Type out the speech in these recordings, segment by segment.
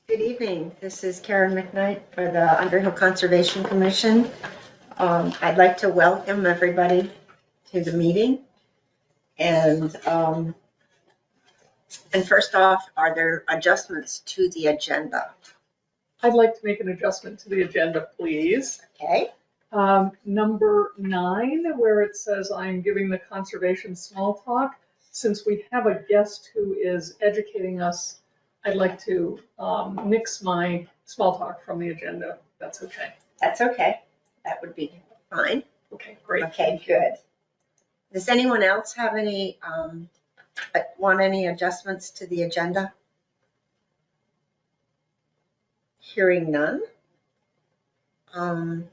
Good evening. This is Karen McKnight for the Underhill Conservation Commission. I'd like to welcome everybody to the meeting. And first off, are there adjustments to the agenda? I'd like to make an adjustment to the agenda, please. Okay. Number 9, where it says I'm giving the conservation small talk. Since we have a guest who is educating us, I'd like to nix my small talk from the agenda. That's okay. That's okay. That would be fine. Okay, great. Okay, good. Does anyone else have any, want any adjustments to the agenda? Hearing none. I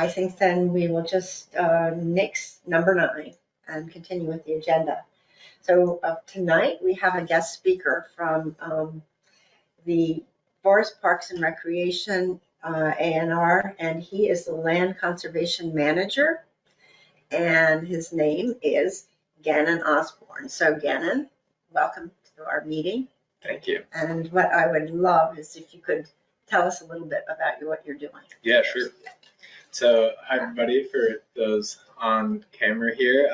think then we will just nix number 9 and continue with the agenda. So tonight we have a guest speaker from the Forest Parks and Recreation A&R, and he is the Land Conservation Manager, and his name is Gannon Osborn. So Gannon, welcome to our meeting. Thank you. And what I would love is if you could tell us a little bit about what you're doing. Yeah, sure. So hi everybody, for those on camera here.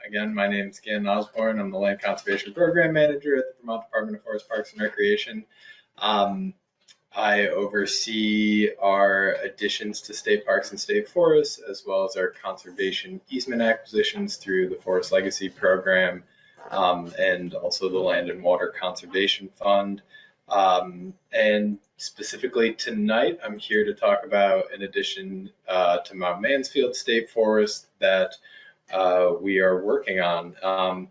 Again, my name is Gannon Osborn. I'm the Land Conservation Program Manager at the Vermont Department of Forest Parks and Recreation. I oversee our additions to state parks and state forests, as well as our conservation easement acquisitions through the Forest Legacy Program, and also the Land and Water Conservation Fund. And specifically tonight, I'm here to talk about an addition to Mount Mansfield State Forest that we are working on.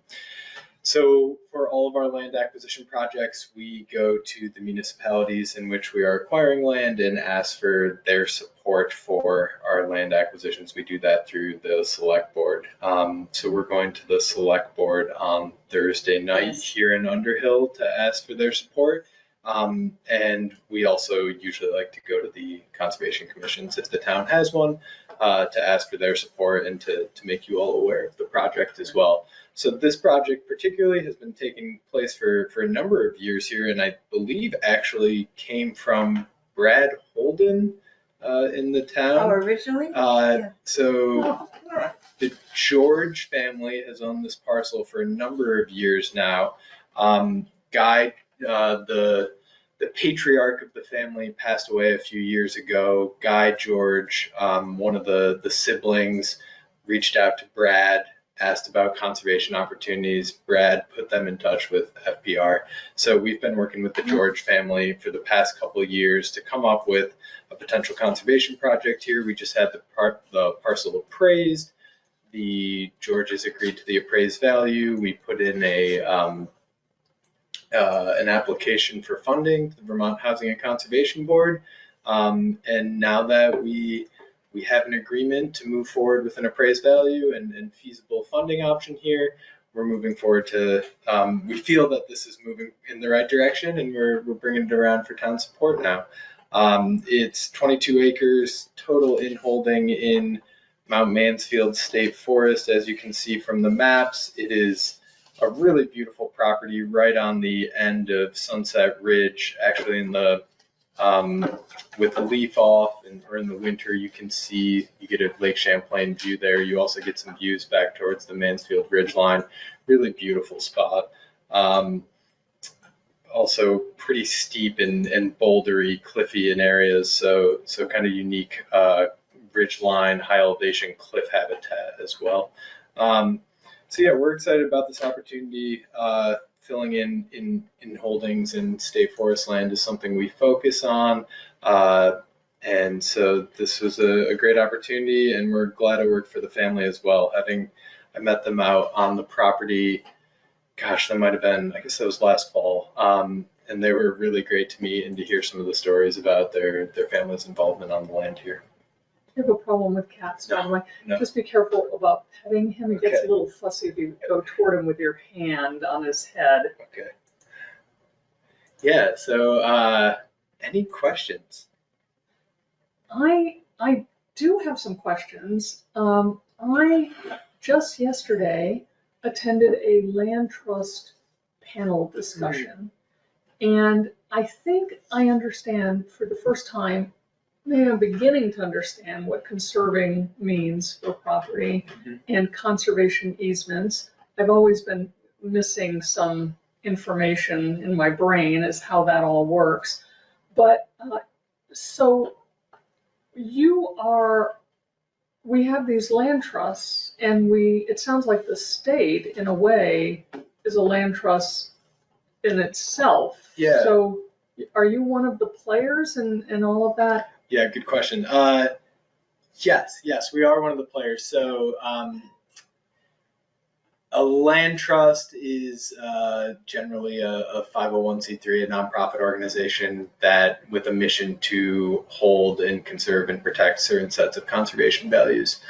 So for all of our land acquisition projects, we go to the municipalities in which we are acquiring land and ask for their support for our land acquisitions. We do that through the select board. So we're going to the select board on Thursday night here in Underhill to ask for their support. And we also usually like to go to the conservation commissions if the town has one, to ask for their support and to make you all aware of the project as well. So this project particularly has been taking place for a number of years here, and I believe actually came from Brad Holden in the town. Oh, originally? Yeah. So the George family has owned this parcel for a number of years now. Guy, the patriarch of the family, passed away a few years ago. Guy George, one of the siblings, reached out to Brad, asked about conservation opportunities. Brad put them in touch with FPR. So we've been working with the George family for the past couple of years to come up with a potential conservation project here. We just had the parcel appraised. The Georges agreed to the appraised value. We put in an application for funding to the Vermont Housing and Conservation Board. And now that we have an agreement to move forward with an appraised value and feasible funding option here, we're moving forward to, we feel that this is moving in the right direction, and we're bringing it around for town support now. It's 22 acres total in holding in Mount Mansfield State Forest. As you can see from the maps, it is a really beautiful property right on the end of Sunset Ridge, actually in the with the leaf off, or in the winter you can see, you get a Lake Champlain view there. You also get some views back towards the Mansfield Ridge line. Really beautiful spot. Also pretty steep and bouldery, cliffy in areas, so kind of unique ridge line, high elevation cliff habitat as well. So yeah, we're excited about this opportunity. Filling in holdings in state forest land is something we focus on. And so this was a great opportunity, and we're glad it worked for the family as well. I met them out on the property, gosh, that might have been, I guess that was last fall. And they were really great to meet and to hear some of the stories about their family's involvement on the land here. I have a problem with cats, by the way. No. Just be careful about petting him. He gets Okay. a little fussy if you go toward him with your hand on his head. Okay. Yeah, so any questions? I do have some questions. I just yesterday attended a land trust panel discussion, And I think I understand for the first time, maybe I'm beginning to understand what conserving means for property and conservation easements. I've always been missing some information in my brain as how that all works. But so we have these land trusts, and it sounds like the state, in a way, is a land trust in itself. Yeah. So are you one of the players in all of that? Yeah, good question. Yes, we are one of the players. So a land trust is generally a 501c3, a nonprofit organization that with a mission to hold and conserve and protect certain sets of conservation values.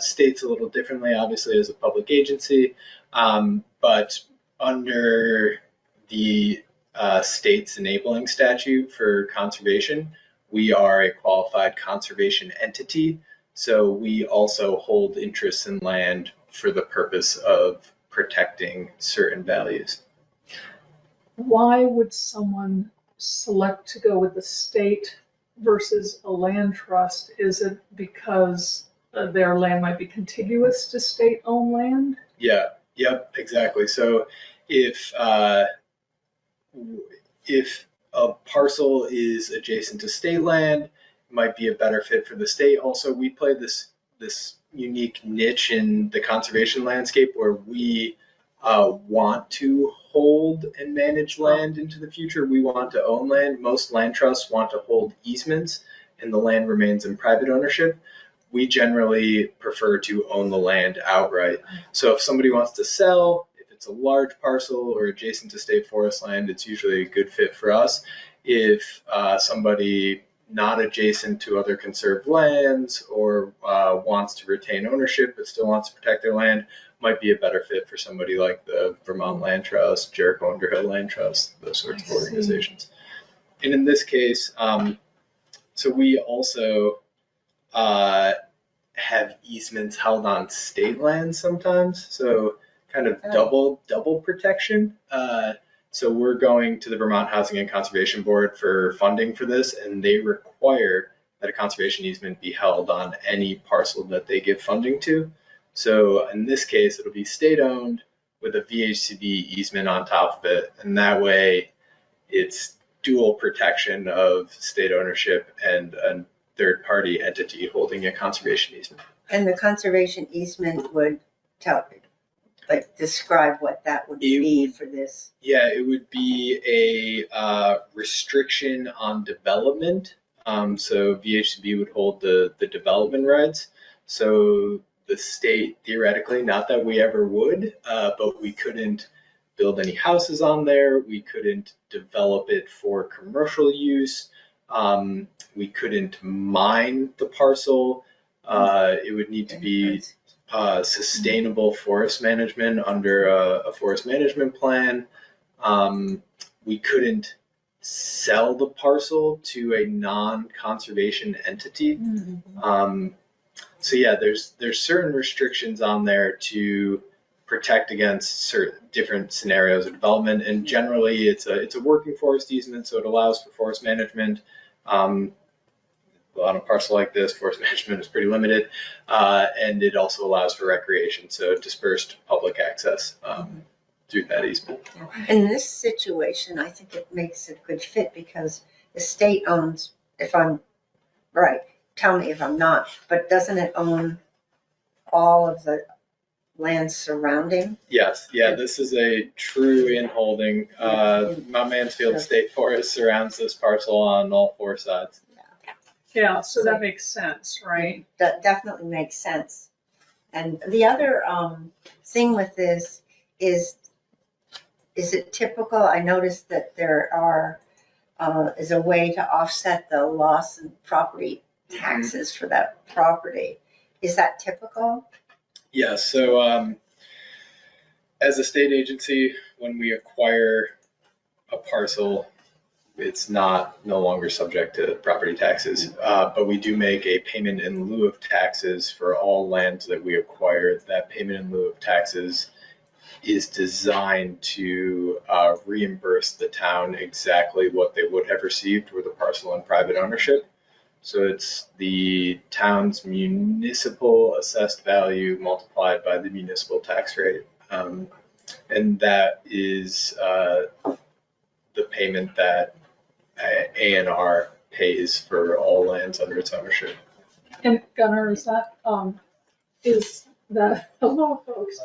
States a little differently, obviously, as a public agency, but under the state's enabling statute for conservation, we are a qualified conservation entity. So we also hold interests in land for the purpose of protecting certain values. Why would someone select to go with the state versus a land trust? Is it because their land might be contiguous to state-owned land? Yeah, yep, exactly. So if a parcel is adjacent to state land, it might be a better fit for the state. Also, we play this unique niche in the conservation landscape where we want to hold and manage land into the future. We want to own land. Most land trusts want to hold easements and the land remains in private ownership. We generally prefer to own the land outright. So if somebody wants to sell, if it's a large parcel or adjacent to state forest land, it's usually a good fit for us. If somebody not adjacent to other conserved lands or wants to retain ownership but still wants to protect their land, might be a better fit for somebody like the Vermont Land Trust, Jericho Underhill Land Trust, those sorts of organizations. And in this case, so we also have easements held on state lands sometimes, so kind of double protection. So we're going to the Vermont Housing and Conservation Board for funding for this, and they require that a conservation easement be held on any parcel that they give funding to. So in this case, it'll be state-owned with a VHCB easement on top of it, and that way it's dual protection of state ownership and a third-party entity holding a conservation easement. And the conservation easement would describe what that would be for this. Yeah, it would be a restriction on development. So VHCB would hold the development rights. So the state, theoretically, not that we ever would, but we couldn't build any houses on there. We couldn't develop it for commercial use. We couldn't mine the parcel. It would need to be sustainable forest management under a forest management plan. We couldn't sell the parcel to a non-conservation entity. So yeah, there's certain restrictions on there to protect against certain different scenarios of development, and generally it's a working forest easement, so it allows for forest management. On a parcel like this, forest management is pretty limited, and it also allows for recreation, so dispersed public access through that easement. In this situation, I think it makes a good fit because the state owns, if I'm right, tell me if I'm not, but doesn't it own all of the land surrounding? Yes, yeah, this is a true inholding. Mount Mansfield State Forest surrounds this parcel on all four sides. Yeah, so that makes sense, right? That definitely makes sense. And the other thing with this is it typical? I noticed that there is a way to offset the loss in property taxes for that property. Is that typical? Yeah, so as a state agency, when we acquire a parcel, it's no longer subject to property taxes, but we do make a payment in lieu of taxes for all lands that we acquire. That payment in lieu of taxes is designed to reimburse the town exactly what they would have received with a parcel in private ownership. So it's the town's municipal assessed value multiplied by the municipal tax rate. And that is the payment that A&R pays for all lands under its ownership. And Gunnar, is that, hello, folks.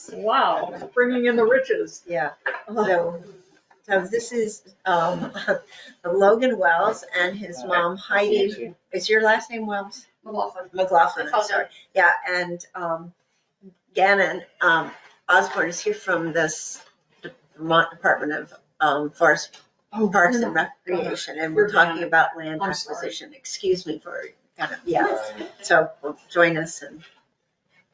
Wow, bringing in the riches. Yeah, so this is Logan Wells and his mom Heidi. Is your last name Wells? McLaughlin, I'm sorry. Yeah, and Gannon, Osborn is here from this Vermont Department of Forest, Parks and Recreation, and we're talking about land acquisition. Excuse me for kind of, yeah. So join us and.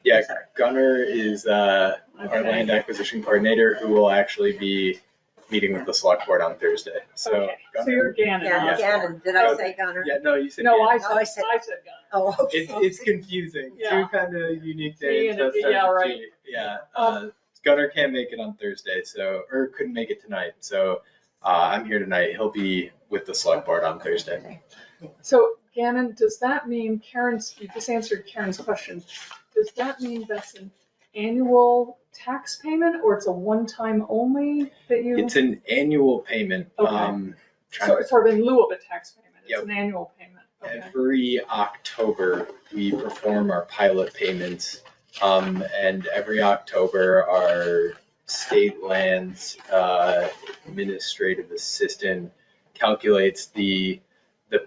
Yeah, Gunnar is our land acquisition coordinator who will actually be meeting with the select board on Thursday. So, Okay. So you're Gannon. Yeah, Gannon. Did I say Gunnar? Yeah, no, you said No, Gannon. I said Gannon. Oh, okay. It's confusing. Yeah. Two kind of unique G names. and a D, yeah, right. Yeah. Gunnar can't make it on Thursday, or couldn't make it tonight. So I'm here tonight. He'll be with the select board on Thursday. So Gannon, does that mean you just answered Karen's question. Does that mean that's an annual tax payment or it's a one-time only that you? It's an annual payment. Okay. Sort of in lieu of a tax payment. It's an annual payment. Okay. Every October, we perform our pilot payments. And every October, our state lands administrative assistant calculates the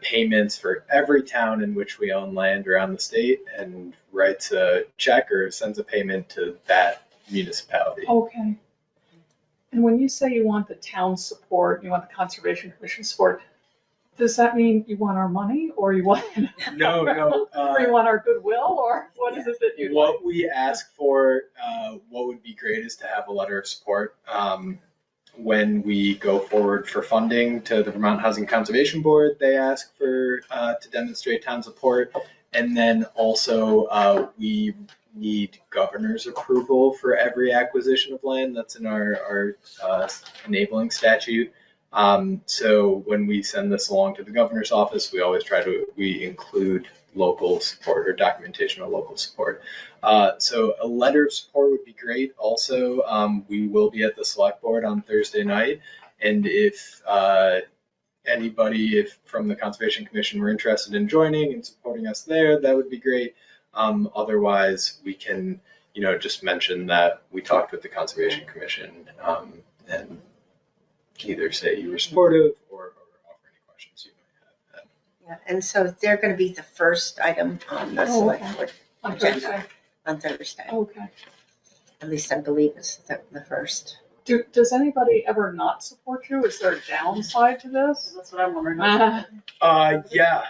payments for every town in which we own land around the state and writes a check or sends a payment to that municipality. Okay. And when you say you want the town support, you want the Conservation Commission support, does that mean you want our money or you want No. or you want our goodwill, or what is it that you What we ask for, what would be great is to have a letter of support when we go forward for funding to the Vermont Housing Conservation Board. They ask for to demonstrate town support, and then also we need governor's approval for every acquisition of land. That's in our enabling statute. So when we send this along to the governor's office, we always we include local support or documentation of local support. So a letter of support would be great. Also, we will be at the select board on Thursday night. And if anybody from the Conservation Commission were interested in joining and supporting us there, that would be great. Otherwise, we can, just mention that we talked with the Conservation Commission and either say you were supportive or offer any questions you might have. Yeah, and so they're going to be the first item on the select board agenda on Thursday. Okay. At least I believe it's the first. Does anybody ever not support you? Is there a downside to this? That's what I'm wondering. Yeah.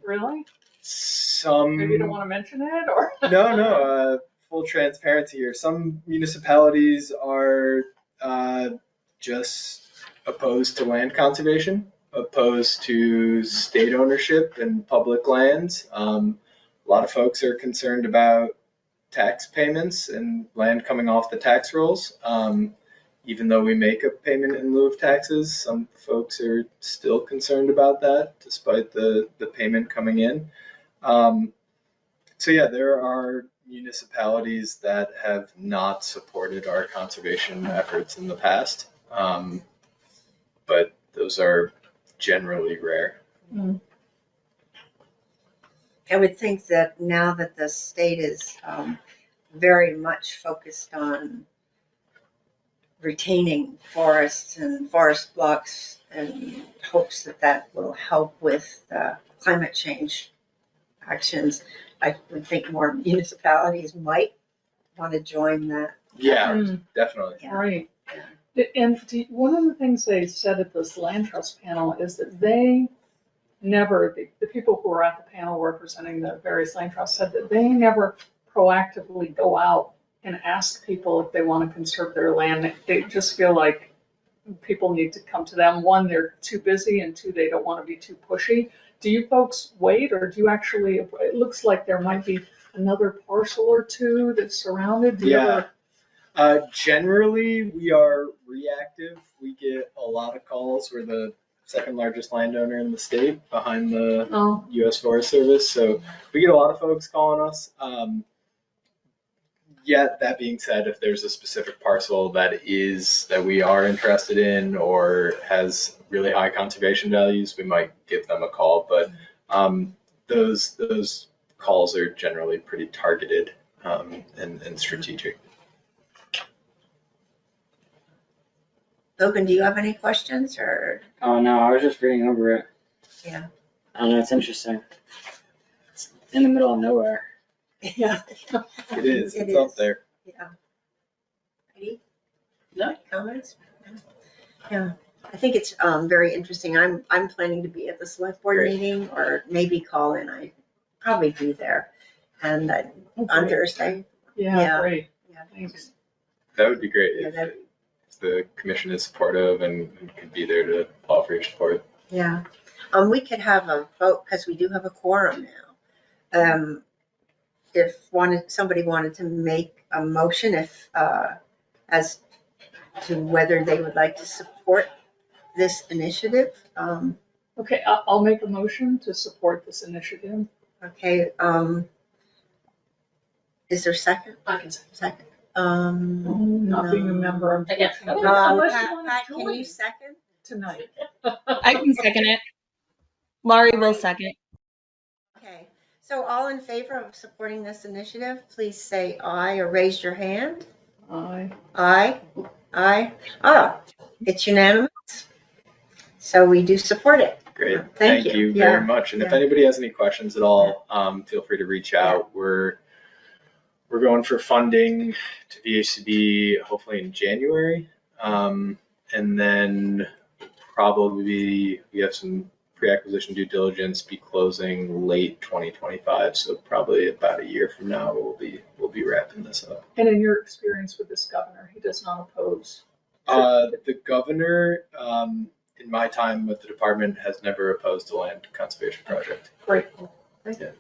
Really? Some. Maybe you don't want to mention it, or? No. Full transparency here. Some municipalities are just opposed to land conservation, opposed to state ownership and public lands. A lot of folks are concerned about tax payments and land coming off the tax rolls. Even though we make a payment in lieu of taxes, some folks are still concerned about that despite the payment coming in. So yeah, there are municipalities that have not supported our conservation efforts in the past. But those are generally rare. Mm. I would think that now that the state is very much focused on retaining forests and forest blocks and hopes that will help with climate change actions, I would think more municipalities might want to join that. Yeah, definitely. Yeah. Right. And one of the things they said at this land trust panel is that they never, the people who were at the panel representing the various land trusts said that they never proactively go out and ask people if they want to conserve their land. They just feel like people need to come to them. One, they're too busy, and two, they don't want to be too pushy. Do you folks wait, or do you actually, it looks like there might be another parcel or two that's surrounded? Do you Yeah. ever- Generally, we are reactive. We get a lot of calls. We're the second largest landowner in the state behind the Oh, U.S. Forest Service, so we get a lot of folks calling us. Yet that being said, if there's a specific parcel that we are interested in or has really high conservation values, we might give them a call. But those calls are generally pretty targeted and strategic. Logan, do you have any questions or? Oh, no, I was just reading over it. Yeah. I don't know, it's interesting. It's in the middle of nowhere. yeah. It is. It It's up is. there. Yeah. Any No. comments? Yeah, I think it's very interesting. I'm planning to be at the select board Great. meeting or maybe call in. I probably be there. And on Thursday. Yeah, Yeah. great, Yeah. thanks. That would be great Yeah, if the commission is supportive and could be there to offer your support. Yeah. We could have a vote because we do have a quorum now. If somebody wanted to make a motion as to whether they would like to support this initiative. Okay, I'll make a motion to support this initiative. Okay, is there a second? I can say. Second. Not being a member, unfortunately. Yeah. Unless you Pat, want Pat, to can join you second? tonight. I can second it. Laurie will second. Okay, so all in favor of supporting this initiative, please say aye or raise your hand. Aye. Aye, aye. Ah, it's unanimous. So we do support it. Great. Thank Thank you. you very Yeah. much. And if Yeah. anybody has any questions at all, feel free to reach out. We're going for funding to VHCB hopefully in January. And then probably we have some pre-acquisition due diligence be closing late 2025. So probably about a year from now, we'll be wrapping this up. And in your experience with this governor, he does not oppose. The governor, in my time with the department, has never opposed a land conservation project. Great. Good.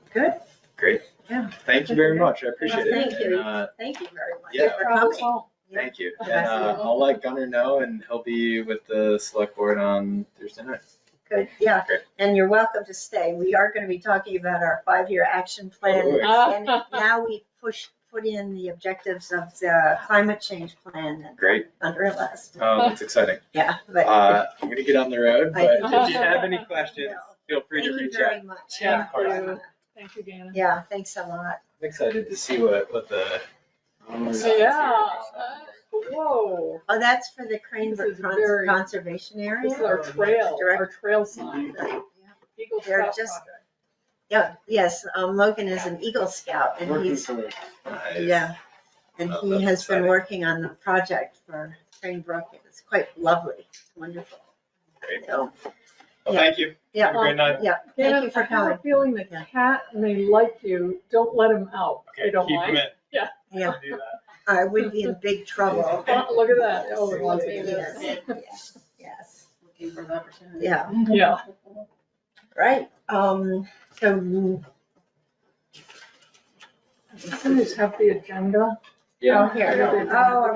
Great. Yeah. Thank you very much. I appreciate it. Thank you. And, Thank you very much Yeah. for coming. thank you. And Yeah. I'll let Gunnar know, and he'll be with the select board on Thursday night. Good, yeah, Great. and you're welcome to stay. We are going to be talking about our 5-year action plan. Ooh. And now we put in the objectives of the climate change plan. that Great. Underhill last. Oh, that's exciting. Yeah, but I'm gonna get on the road, I but think if you have any questions, feel free to thank you reach very out. much. Yeah, of Thank course. you. Thank you, Gannon. Yeah, thanks a lot. I'm excited to see what the. Yeah. Whoa. Oh, that's for the This Cranebrook is very- Conservation Area? This is our trail sign. Eagle They're Scout just- project. Yeah, yes, Logan is an Eagle Scout and Working he's, for it. yeah. And Oh, he that's has been exciting. working on the project for Cranebrook. It's quite lovely, wonderful. Great. So, Well, Yeah. thank you. yeah, Have a great night. yeah, thank Gannon, you for I have a coming. feeling the Yeah. cat may like you. Don't let him out. Okay, I don't keep mind. him in. Yeah. Yeah, I'll do that. I would be in big trouble. Oh, look at that. Oh, it wants to Yes, do this. yes, yes, Looking for the opportunity. yeah, Yeah. right. So I just have the agenda. Oh, here, I got it.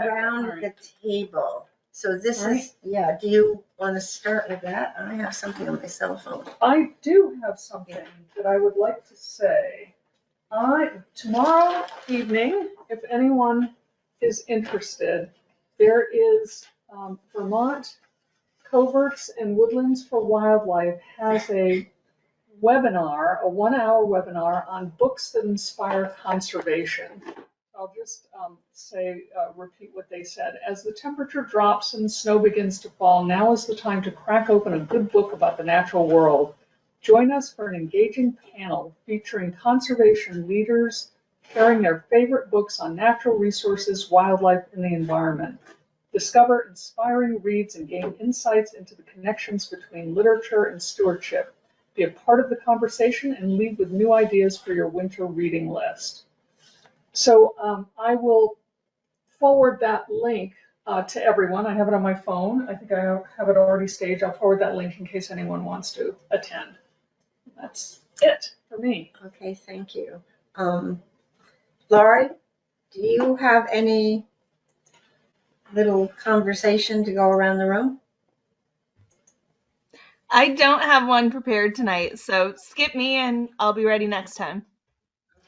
around the table. So this is, yeah, do you want to start with that? I have something on my cell phone. I do have something that I would like to say. Tomorrow evening, if anyone is interested, there is Vermont Coverts and Woodlands for Wildlife has a webinar, a 1-hour webinar on books that inspire conservation. I'll just repeat what they said. As the temperature drops and snow begins to fall, now is the time to crack open a good book about the natural world. Join us for an engaging panel featuring conservation leaders sharing their favorite books on natural resources, wildlife, and the environment. Discover inspiring reads and gain insights into the connections between literature and stewardship. Be a part of the conversation and leave with new ideas for your winter reading list. So I will forward that link to everyone. I have it on my phone. I think I have it already staged. I'll forward that link in case anyone wants to attend. That's it for me. Okay, thank you. Laurie, do you have any little conversation to go around the room? I don't have one prepared tonight, so skip me and I'll be ready next time.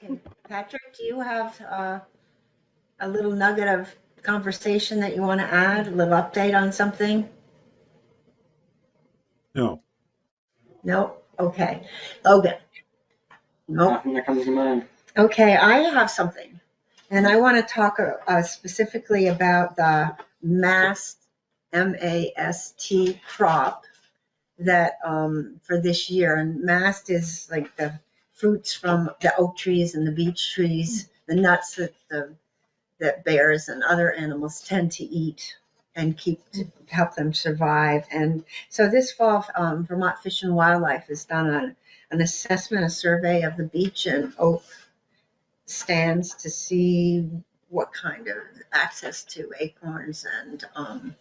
Okay. Patrick, do you have a little nugget of conversation that you want to add, a little update on something? No. No? Okay. Logan? Nope. Nothing that comes to mind. Okay, I have something. And I want to talk specifically about the MAST, M-A-S-T crop that for this year. And MAST is like the fruits from the oak trees and the beech trees, the nuts that bears and other animals tend to eat and help them survive. And so this fall, Vermont Fish and Wildlife has done an assessment, a survey of the beech and oak stands to see what kind of access to acorns and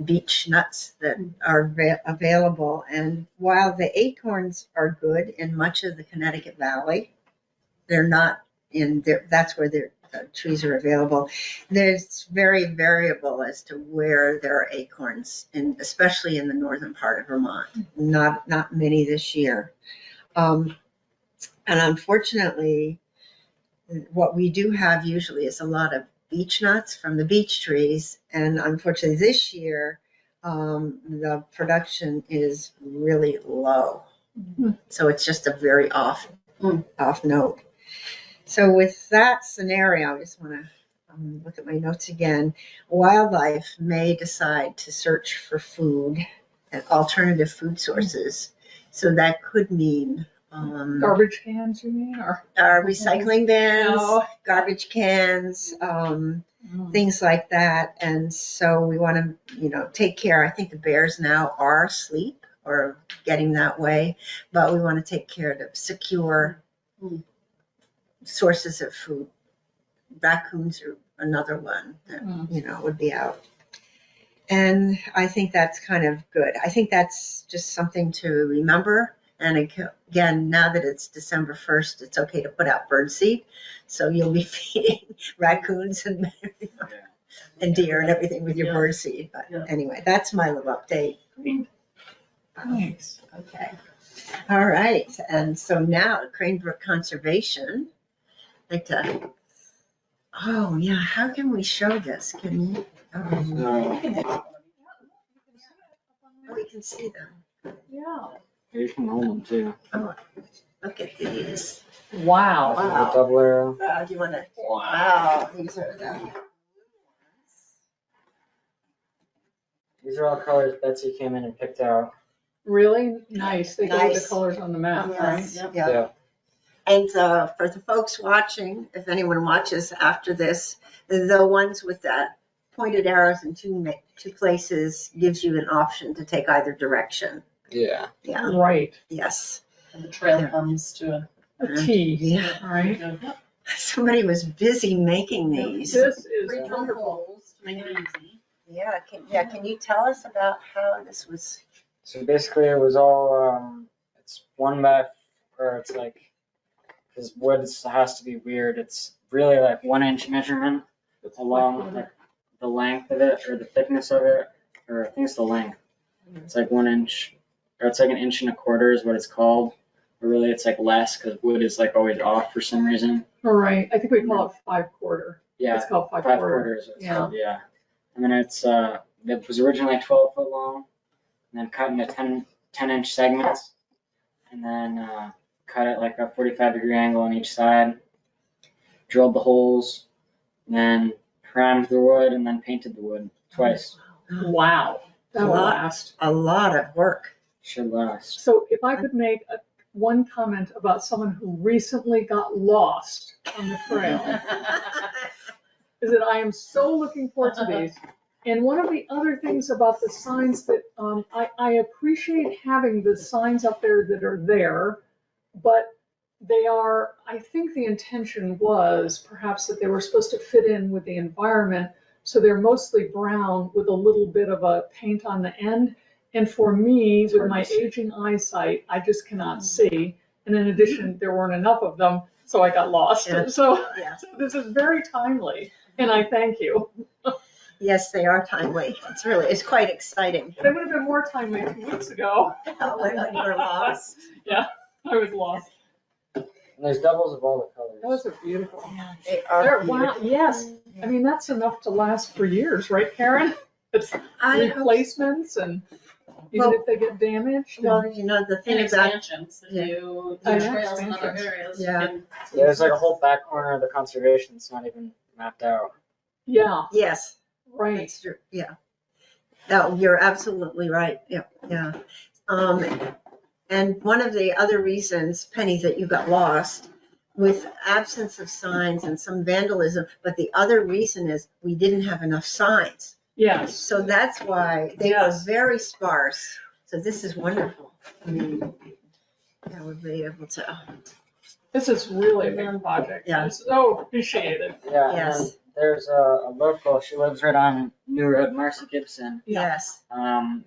beech nuts that are available. And while the acorns are good in much of the Connecticut Valley, they're not in there. That's where the trees are available. There's very variable as to where there are acorns, especially in the northern part of Vermont. Not many this year. And unfortunately, what we do have usually is a lot of beech nuts from the beech trees. And unfortunately this year, the production is really low. So it's just a very off note. So with that scenario, I just want to look at my notes again. Wildlife may decide to search for food and alternative food sources. So that could mean Garbage cans, you mean, or? Recycling bins, No. garbage cans, things like that. And so we want to, take care. I think the bears now are asleep or getting that way, but we want to take care to secure sources of food. Raccoons are another one that, would be out. And I think that's kind of good. I think that's just something to remember. And again, now that it's December 1st, it's okay to put out birdseed. So you'll be feeding raccoons and deer and everything with your birdseed. But anyway, that's my little update. Thanks. Okay. All right. And so now Crane Brook Conservation. I'd like to, how can we show this? Can you? We can see them. Yeah. You can hold them too. Oh, look at these. Wow. Wow. The double arrow. Do you want to? Wow. These are the. These are all colors Betsy came in and picked out. Really nice. They gave the Nice. colors on the map, right? Yeah. And for the folks watching, if anyone watches after this, the ones with that pointed arrows in two places gives you an option to take either direction. Yeah. Yeah. Right. Yes. And the trail comes to A T. Yeah. Right. Somebody was busy making these. This is three wonderful. holes to make it easy. Yeah. Can you tell us about how this was? So basically it was all, it's one by, or it's like, because wood has to be weird. It's really like 1 inch measurement along like the length of it or the thickness of it, or I think it's the length. It's like 1 inch, or it's like 1.25 inches is what it's called. But really it's like less because wood is like always off for some reason. All right. I think we call it 5/4. Yeah, It's called 5/4. 5/4 is what it's called, yeah. And then it's, it was originally 12 foot long, and then cut into 10 inch segments, and then cut it like a 45-degree angle on each side, drilled the holes, and then primed the wood, and then painted the wood twice. Wow. That will last. A lot of work. Should last. So if I could make one comment about someone who recently got lost on the trail, is that I am so looking forward to these. And one of the other things about the signs that I appreciate having the signs up there that are there, but they are, I think the intention was perhaps that they were supposed to fit in with the environment. So they're mostly brown with a little bit of a paint on the end. And for me, with my aging eyesight, I just cannot see. And in addition, there weren't enough of them. so I got lost. Yeah. So Yeah. this is very timely, and I thank you. Yes, they are timely. It's quite exciting. They would have been more timely 2 weeks ago. When you were lost. Yeah, I was lost. And there's doubles of all the colors. Those are beautiful. Yeah, they are. Wow, yes. I mean, that's enough to last for years, right, Karen? It's I hope- replacements and even Well- if they get damaged. Well, you know, the And thing about, expansions, if Yeah. you Oh, do yeah, trails in other expansions. areas. Yeah. you can- Yeah, there's like a whole back corner of the conservation that's not even mapped out. Yeah, yes, right. that's true, yeah. No, you're absolutely right, yeah, yeah. And one of the other reasons, Penny, that you got lost with absence of signs and some vandalism, but the other reason is we didn't have enough signs. Yes. So that's why they were Yes. very sparse. So this is wonderful. I mean, yeah, we'll be able to, This is really a big project. Yeah. It's so appreciated. Yeah, Yes. and there's a local, she lives right on New Road, Marcy Gibson. yes.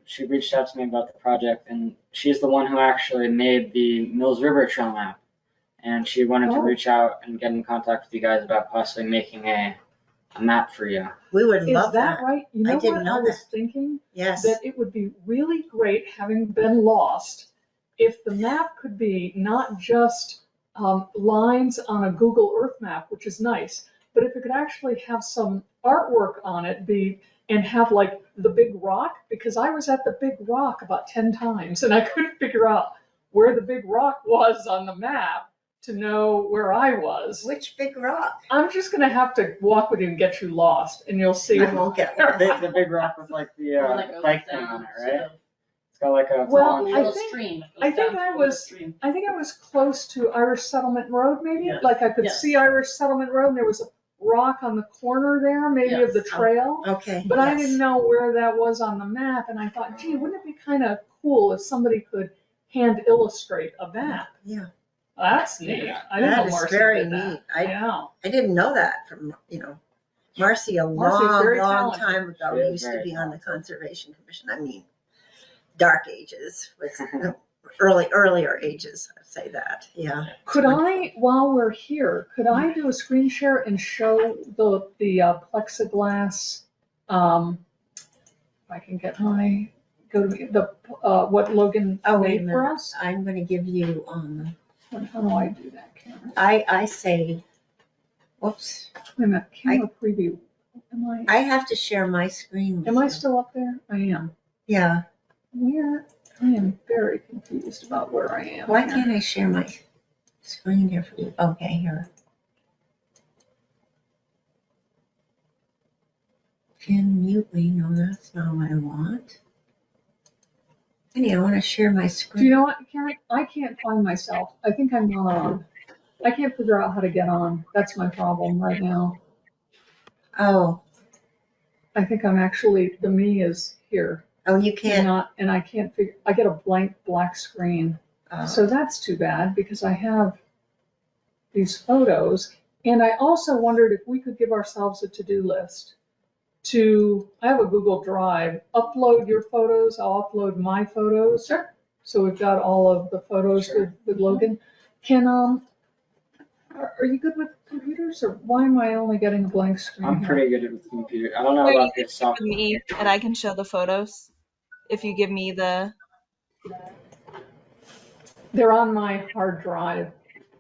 She reached out to me about the project, and she's the one who actually made the Mills River Trail map. And she wanted to Oh. reach out and get in contact with you guys about possibly making a map for you. We would Is love that that. right? You I know didn't what know I was that. thinking? Yes, That it would be really great, having been lost, if the map could be not just lines on a Google Earth map, which is nice, but if it could actually have some artwork on it, and have like the big rock, because I was at the big rock about 10 times and I couldn't figure out where the big rock was on the map to know where I was. which big rock? I'm just gonna have to walk with you and get you lost, and you'll see. I won't get The big rock with like the Or like goes bike thing down on it, to right? It's got like a Well, the I little think- stream. It I goes think down I to the little was- stream. I think I was close to Irish Settlement Road, maybe, Yes. like I could Yes. see Irish Settlement Road, and there was a rock on the corner there, maybe of the Yes. trail. Okay. But I yes. didn't know where that was on the map, and I thought, gee, wouldn't it be kind of cool if somebody could hand illustrate a map? Yeah. That's neat. I didn't That know is Marcy very did that. neat. Yeah. I didn't know that from, Marcy a Marcy's long, very long talented. time ago She is used to very be on the talented. Conservation Commission. I mean, dark ages, with earlier ages, I'd say that, yeah. Could I, while we're here, could I do a screen share and show the plexiglass, if I can get what Logan Oh, wait a made for minute. us? I'm gonna give you, How do I do that, Karen? I say, whoops, Wait a minute, camera preview. Am I have to share my screen with I you. still up there? I am. Yeah, I am very confused about where I am. why here. can't I share my screen here for you? Okay, here. Pin mute me, no, that's not what I want. Anyway, I wanna share my Do you screen. know what, Karen? I can't find myself. I think I'm not on. I can't figure out how to get on. That's my problem right now. Oh, I think I'm actually, the me is here. you can't, And I can't figure, I get a blank black screen. So that's too bad because I have these photos. And I also wondered if we could give ourselves a to-do list I have a Google Drive, upload your photos, I'll upload my photos. Sure. So we've got all of the photos with Logan. Are you good with computers or why am I only getting a blank screen I'm here? pretty good with the computer. I don't know Or you about can this share with software. me and I can show the photos if you give me the. They're on my hard drive,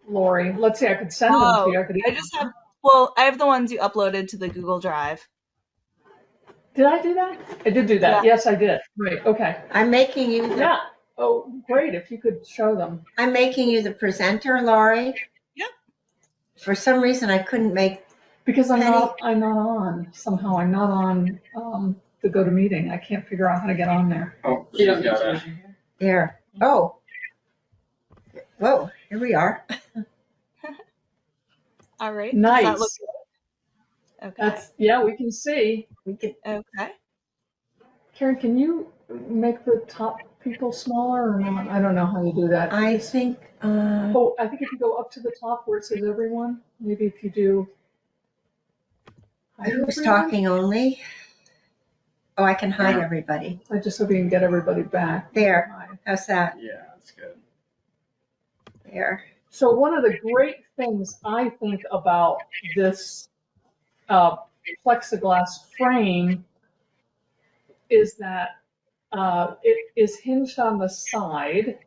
Lori. Let's see, I could send them to you. I just have. Well, I have the ones you uploaded to the Google Drive. Did I do that? I did do that. Yeah. Yes, I did. Right, okay. I'm making you, Yeah. Oh, great, if you could show them. I'm making you the presenter, Laurie. Yep. For some reason, I couldn't make, Because I'm Penny. not on, somehow I'm not on the GoToMeeting. I can't figure out how to get on there. Oh, You don't she's need got to. it. use your hair. there, oh. Whoa, here we are. All right. Nice. Does that look good? Okay. Yeah, we can see. We could, Okay. Karen, can you make the top people smaller or not? I don't know how you do that. I think, Oh, I think if you go up to the top where it says everyone, maybe if you do. hide who's everyone? talking only? Oh, I can hide everybody. I just hope you can get everybody back. There. Hi. How's that? Yeah, that's good. There. So one of the great things I think about this plexiglass frame is that it is hinged on the side.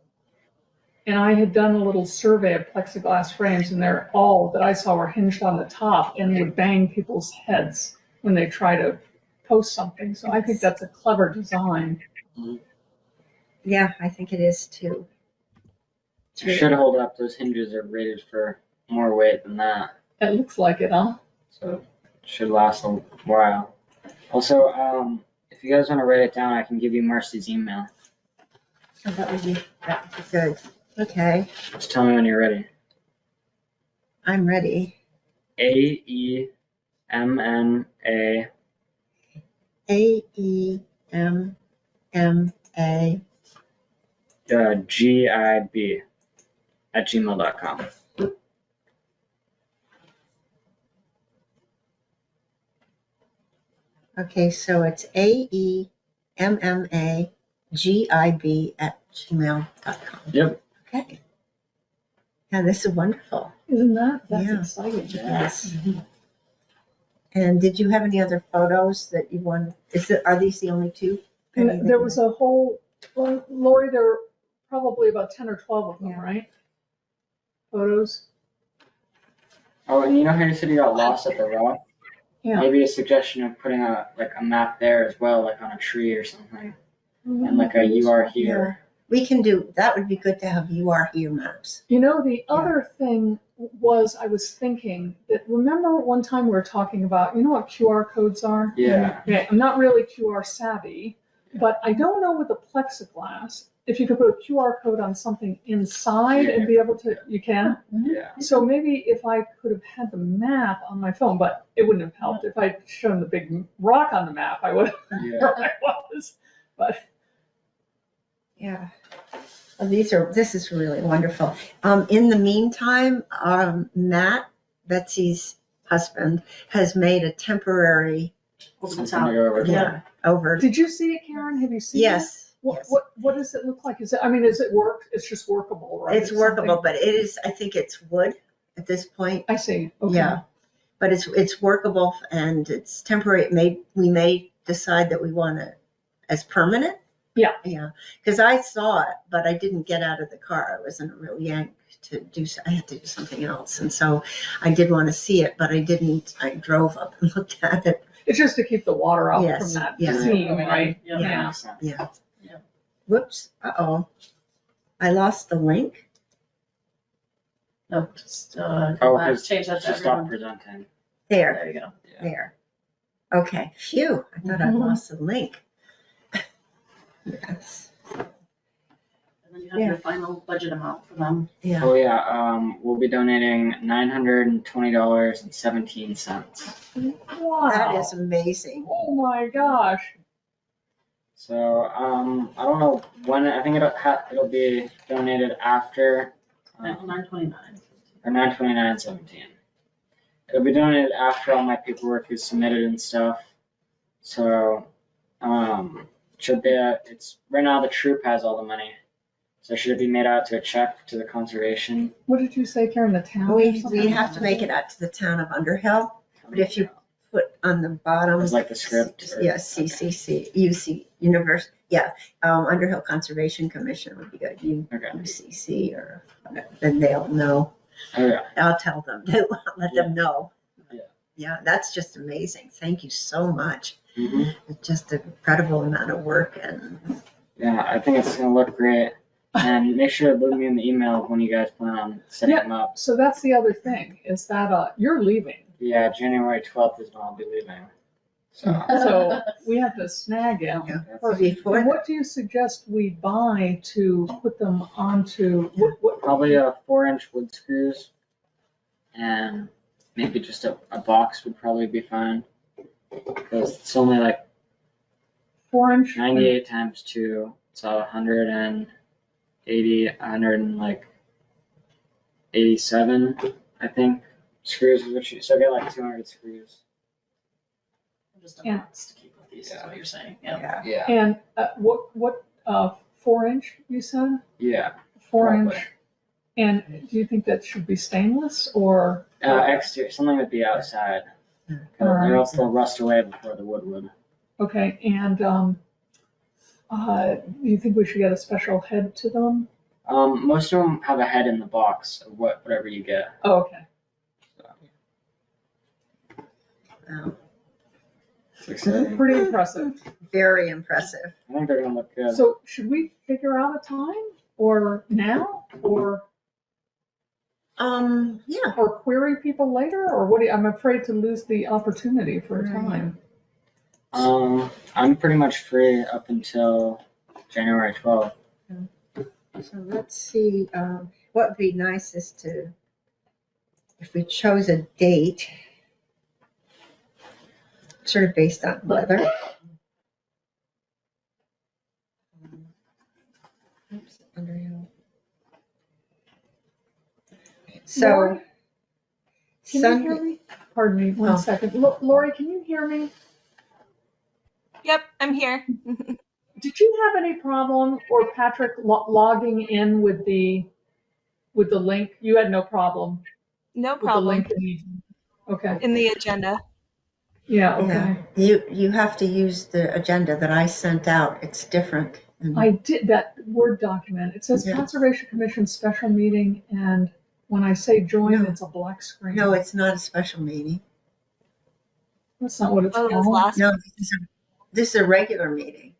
And I had done a little survey of plexiglass frames, and they're all that I saw were hinged on the top and would bang people's heads when they try to post something. So I think that's a clever design. Yeah, I think it is too. It should hold up. Those hinges are rated for more weight than that. It looks like it, huh? So it should last a while. Also, if you guys want to write it down, I can give you Marcy's email. So that would be good. Okay, Just tell me when you're ready. I'm ready. AEMNA AEMMA GIB@gmail.com. Okay, so it's AEMMAGIB@gmail.com. Yep. Okay. Yeah, this is wonderful. Isn't that? That's Yeah. exciting. Yes. And did you have any other photos that you want? Are these the only two? And there was a whole, well, Lori, there were probably about 10 or 12 of them, Yeah. right? Photos? Oh, and you know how you said you got lost at the rock? Yeah. Maybe a suggestion of putting a map there as well, like on a tree or something, and like a "you are here." We can do, that would be good to have "you are here" maps. You know, the other thing was, I was thinking that, remember one time we were talking about, you know what QR codes are? Yeah. Okay, I'm not really QR savvy, but I don't know with the plexiglass, if you could put a QR code on something inside and be able to, you can? Yeah. So maybe if I could have had the map on my phone, but it wouldn't have helped. If I'd shown the big rock on the map, I would have known where I was. But Yeah. This is really wonderful. In the meantime, Matt, Betsy's husband, has made a temporary, over. did you see it, Karen? Have you seen it? Yes. What does it look like? Is it work? It's just workable, right? It's workable, but it is, I think it's wood at this point. I see. Okay. Yeah. But it's workable and it's temporary. We may decide that we want it as permanent. Yeah. Yeah. Because I saw it, but I didn't get out of the car. I was in a real yank to do, I had to do something else. And so I did want to see it, but I didn't. I drove up and looked at it. It's just to keep the water out Yes, from that yeah. seam, right? Yeah. Yeah. Whoops. Uh-oh. I lost the link. No, just, change that to Just stop everyone. presenting. There. There you go. Yeah. There. Okay. Phew. I thought I lost the link. Yes. And then you have your final budget amount for them. Yeah. Oh yeah. We'll be donating $920.17. Wow. That is amazing. Oh my gosh. So I don't know when. I think it'll be donated after. 929. Or 929.17. It'll be donated after all my paperwork is submitted and stuff. So it's right now the troop has all the money. So should it be made out to a check to the conservation? What did you say, Karen? The town? We have to make it out to the town of Underhill, but if you put on the bottom. It's like the script. Yes, CCC, Underhill Conservation Commission would be good. Okay. UCC or whatever, then they'll know. Oh yeah. I'll tell them, let them know. Yeah. Yeah, that's just amazing. Thank you so much. Mm-hmm. It's just an incredible amount of work and. Yeah, I think it's gonna look great. And make sure to loop me in the email when you guys plan on setting them up. So that's the other thing, is that you're leaving. Yeah, January 12th is when I'll be leaving. So we have to snag it. Yeah. First. Before And what do you suggest we buy to put them onto? What? Probably 4-inch wood screws, and maybe just a box would probably be fine. Because it's only like 4-inch? 98 times 2, so 187, I think, screws is what so get like 200 screws. Just a Yeah. box to keep with these, is what you're saying. Yeah. Yeah. And what 4-inch you said? Yeah. 4-inch. And do you think that should be stainless or? Exterior, something with the outside. Or else they'll rust away before the wood would. Okay, and do you think we should get a special head to them? Most of them have a head in the box of whatever you get. Oh, okay. Wow, Pretty impressive. very impressive. I think they're gonna look good. So should we figure out a time or now or Yeah, query people later or what do you, I'm afraid to lose the opportunity for a time. I'm pretty much free up until January 12th. so let's see, what would be nice is if we chose a date, sort of based on weather. Oops, Underhill. So, Lori, can you hear Sunday, me? Pardon me, one Oh. second. Lori, can you hear me? Yep, I'm here. Did you have any problem or Patrick logging in with the link? You had no problem No with the problem. link in the, okay, In the agenda. yeah, okay. yeah, you have to use the agenda that I sent out. It's different. I did that Word document. It says Yeah. Conservation Commission special meeting, and when I say join, No. it's a black screen. No, it's not a special meeting. That's not what it's Oh, it was called. last. No, this is a regular meeting.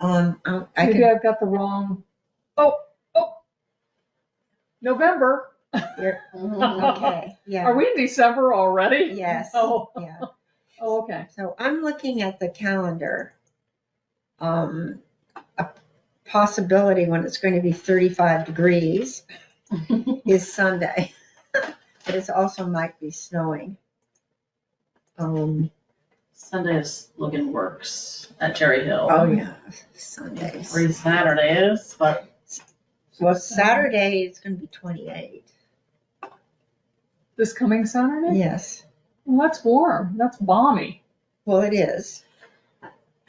I Maybe can, I've got the wrong, oh, November. okay, yeah. Are we in December already? Yes, Oh, yeah. oh, okay. So I'm looking at the calendar. A possibility when it's going to be 35 degrees is Sunday, but it also might be snowing. Sunday is Logan works at Cherry Hill. Oh yeah, Sundays. Or Saturday is, but Well, Saturday it's going to be 28. This coming Saturday? Yes. Well, that's warm. That's balmy. Well, it is.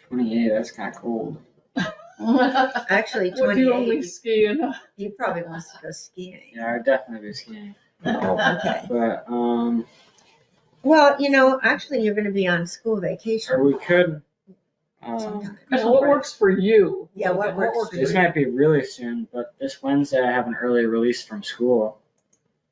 28, that's kind of cold. Actually, Would you only 28. ski in? He probably wants to go skiing. Yeah, I'd definitely be skiing. Oh, okay. But, Well, actually, you're going to be on school or vacation we could, sometime. And what works for you? Yeah, what Logan? works for this you? might be really soon, but this Wednesday I have an early release from school.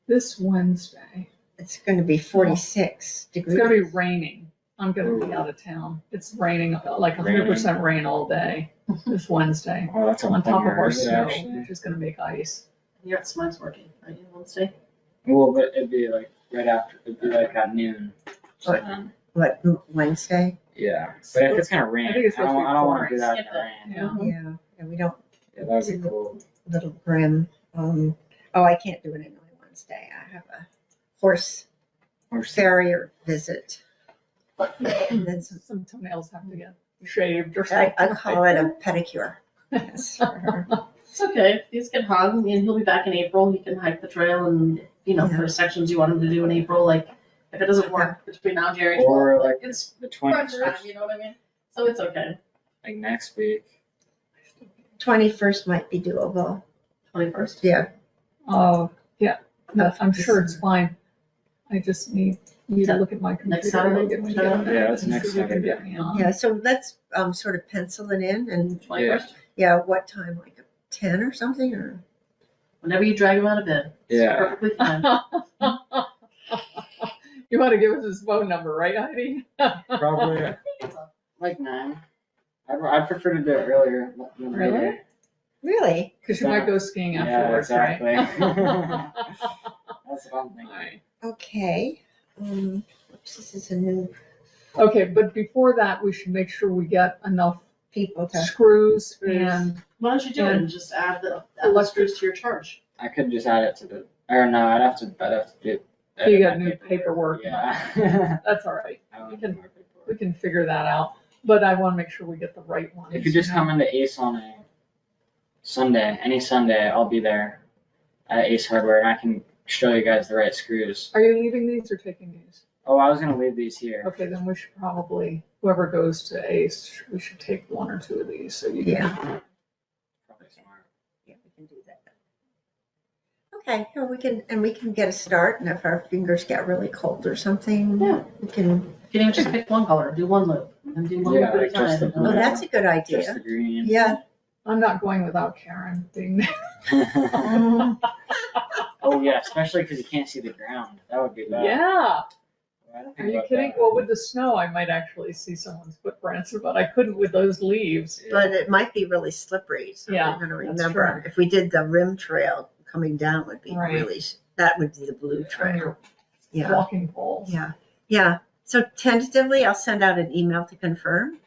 This Wednesday. It's going to be 46 It's degrees. gonna be raining. I'm gonna be out of town. It's raining, like 100% rain all day this Wednesday. Oh, that's a On top of bummer, our yeah, snow, actually. which is gonna make ice. your smart's working, right, Wednesday? Well, but it'd be like right after, it'd be like at noon. So What? then, What, Wednesday? yeah, but if it's gonna rain, I think it's supposed to be I don't wanna do pouring. that in Skip the it. rain. Yeah. Yeah, we don't, Yeah, that'd be cool. little grim. I can't do it on Wednesday. I have a horse Or farrier visit. And then Some toenails have to get shaved or I something. call it a pedicure. Yes, for her. It's okay, he's get hung, and he'll be back in April, he can hike the trail and, for sections you want him to do in April, like, if it doesn't work between now and January Or 12th, like it's the crunch time, 21st, you know what I mean? So it's okay. like next week. 21st might be doable. 21st? Yeah. Oh, yeah, I'm sure it's fine. I just need you to look at my computer. Next Saturday? Look at my calendar, Yeah, it's and next see if you can Saturday. get me on. Yeah, so let's sort of pencil it in and, 21st? yeah, what time, like 10 or something, or? Whenever you drag him out of bed. It's Yeah. perfectly fine. You want to give us his phone number, right, Heidi? Probably like 9. I'd prefer to do it earlier than Really? later. Really? Because you might go skiing Yeah, afterwards, right? exactly. That's what I'm thinking. Right. Okay. This is a new Okay, but before that, we should make sure we get enough people to, screws and, Why don't you do it and just add the screws to your charge? I could just add it to the, or no, I'd have to do. you got edit my new paperwork. Yeah. That's all right. I don't We have can- more paperwork. We can figure that out, but I want to make sure we get the right ones. If you just come into Ace on a Sunday, any Sunday, I'll be there at Ace Hardware and I can show you guys the right screws. Are you leaving these or taking these? Oh, I was gonna leave these here. Okay, then we should probably, whoever goes to Ace, we should take 1 or 2 of these, so you can. yeah, Probably smart. yeah, we can do that. Okay, well, we can get a start, and if our fingers get really cold or something, Yeah. we can, You can even just pick one color, do one loop, and do one Yeah, loop at a like just time. the oh, blue. that's a good Just idea. the green. Yeah. I'm not going without Karen being there. Oh, yeah, especially because you can't see the ground. That would be bad. Yeah, I didn't think are you about kidding? that. Well, with the snow, I might actually see someone's footprints, but I couldn't with those leaves. But it might be really slippery, so Yeah, we're gonna that's remember. true. If we did the rim trail coming down would be Right. really, that would be the blue On trail. your Yeah, walking poles. yeah. So tentatively, I'll send out an email to confirm.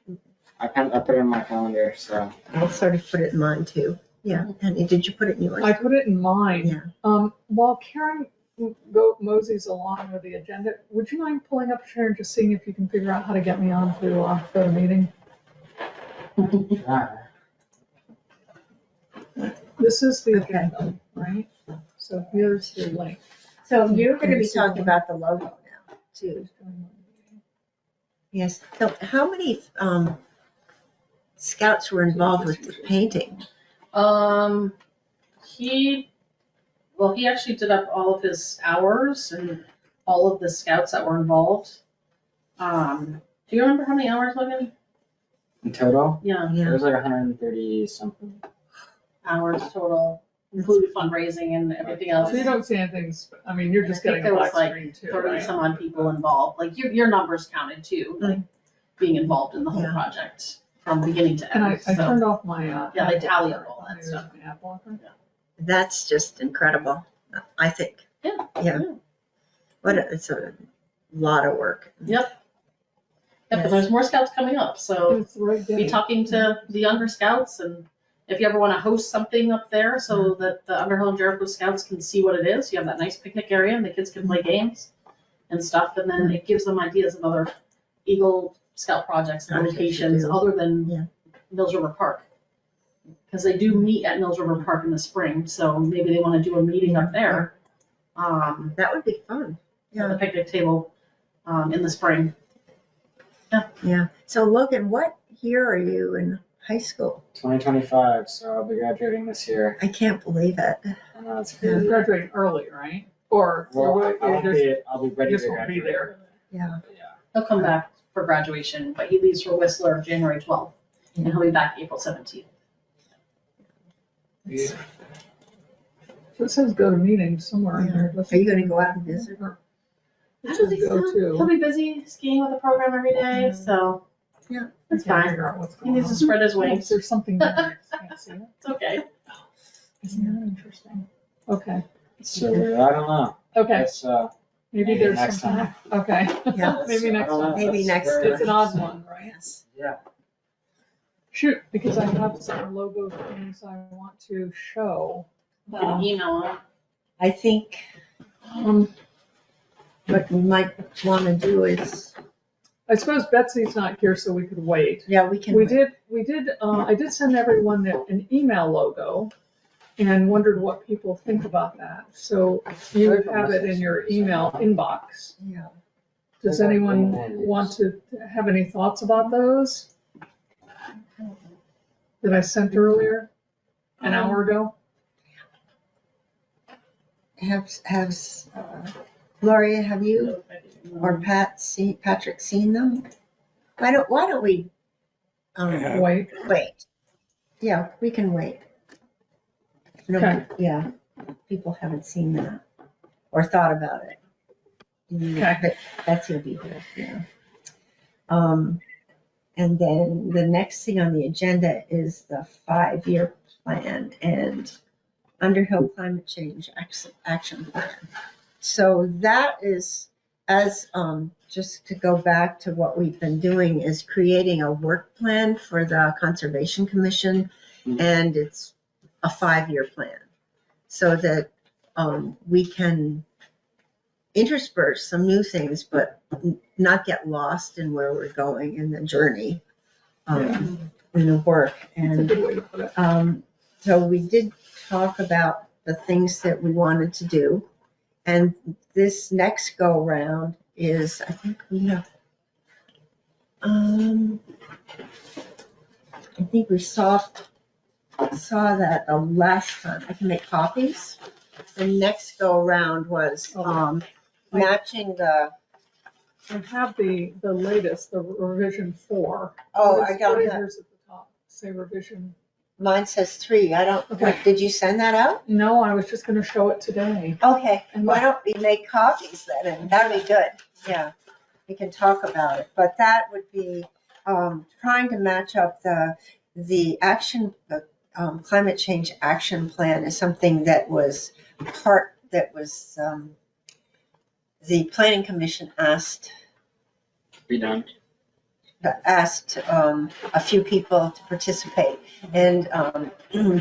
I put it in my calendar, so. I'll sort of put it in mine too. Yeah, and did you put it in yours? I put it in mine. Yeah. While Karen moseys along with the agenda, would you mind pulling up here and just seeing if you can figure out how to get me on to go to meeting? This is the Okay. agenda, right? So here's the link. So you're gonna be Let's see talking what- about the logo now too. Yes, so how many scouts were involved with the painting? He actually did up all of his hours and all of the scouts that were involved. Do you remember how many hours, Logan? In total, Yeah, it Yeah, was like 130 something. hours total, including fundraising and everything else. So you don't see anything, I mean, you're just I think getting a there was black like screen too, 30 right? some odd people involved, like your numbers counted too, like being involved in the whole Yeah. project from beginning to And I end, so. turned off my. Yeah, they ad tally blocker. up all that Maybe stuff. my ad blocker. that's just incredible, I think. Yeah. Yeah. It's a lot of work. Yep. Yeah, but there's more scouts coming up, so It's the right be day. talking to the younger scouts, and if you ever wanna host something up there so that the Underhill and Jericho scouts can see what it is, you have that nice picnic area and the kids can play games and stuff, and then it gives them ideas of other Eagle Scout projects and Projects to locations do. other Yeah. than Mills River Park. Cause they do meet at Mills River Park in the spring, so maybe they wanna do a meeting up there. That would be fun. At the Yeah, picnic table, in the spring. yeah. So Logan, what year are you in high school? 2025, so I'll be graduating this year. I can't believe it. I know it's You're good. graduating early, right? Or Well, you're I'll be ready just to won't be graduate. there. Yeah. He'll come back for graduation, but he leaves for Whistler January 12th, and he'll be back April 17th. So it says go to meetings somewhere in there. Are you gonna go out and visit? It says go He'll to. be busy skiing with the program every day, so. Yeah. It's I can't fine. figure out what's He going needs to on. spread his Oh, wings. There's something there. I can't see it. It's okay. Isn't that interesting? Okay, So I don't know. okay, It's, maybe maybe there's next something. time. Okay. Yeah. Maybe next time. Maybe next It's an odd one, right? Yes. Yeah. Shoot, because I have some logo things I want to show. You can email him. I think what we might wanna do is, I suppose Betsy's not here, so we could wait. yeah, we can. We did, I did send everyone an email logo and wondered what people think about that. So you have it in your email inbox. Yeah. Does anyone want to have any thoughts about those that I sent earlier, an hour ago? Gloria, have you or Patrick seen them? Why don't we, Wait, wait? Yeah, we can wait. No, Okay. yeah, people haven't seen that or thought about it. Okay. But Betsy will be here, yeah. And then the next thing on the agenda is the 5-year plan and Underhill Climate Change Action Plan. So that is, just to go back to what we've been doing, is creating a work plan for the Conservation Commission, and it's a 5-year plan. So that we can intersperse some new things, but not get lost in where we're going in the journey, in the work. that's a And good way to put it. so we did talk about the things that we wanted to do. And this next go round is, I think we have, I think we saw that the last time. I can make copies. the next go around was, matching the, I have the latest, the revision 4. oh, What I is- don't what is have, yours at the top? Say revision. mine says 3. I don't, Okay. did you send that out? No, I was just gonna show it today. Okay, And why don't we make copies then, and that'd be good, yeah. We can talk about it, but that would be, trying to match up the action, climate change action plan is something that was the planning commission asked Be done. a few people to participate. And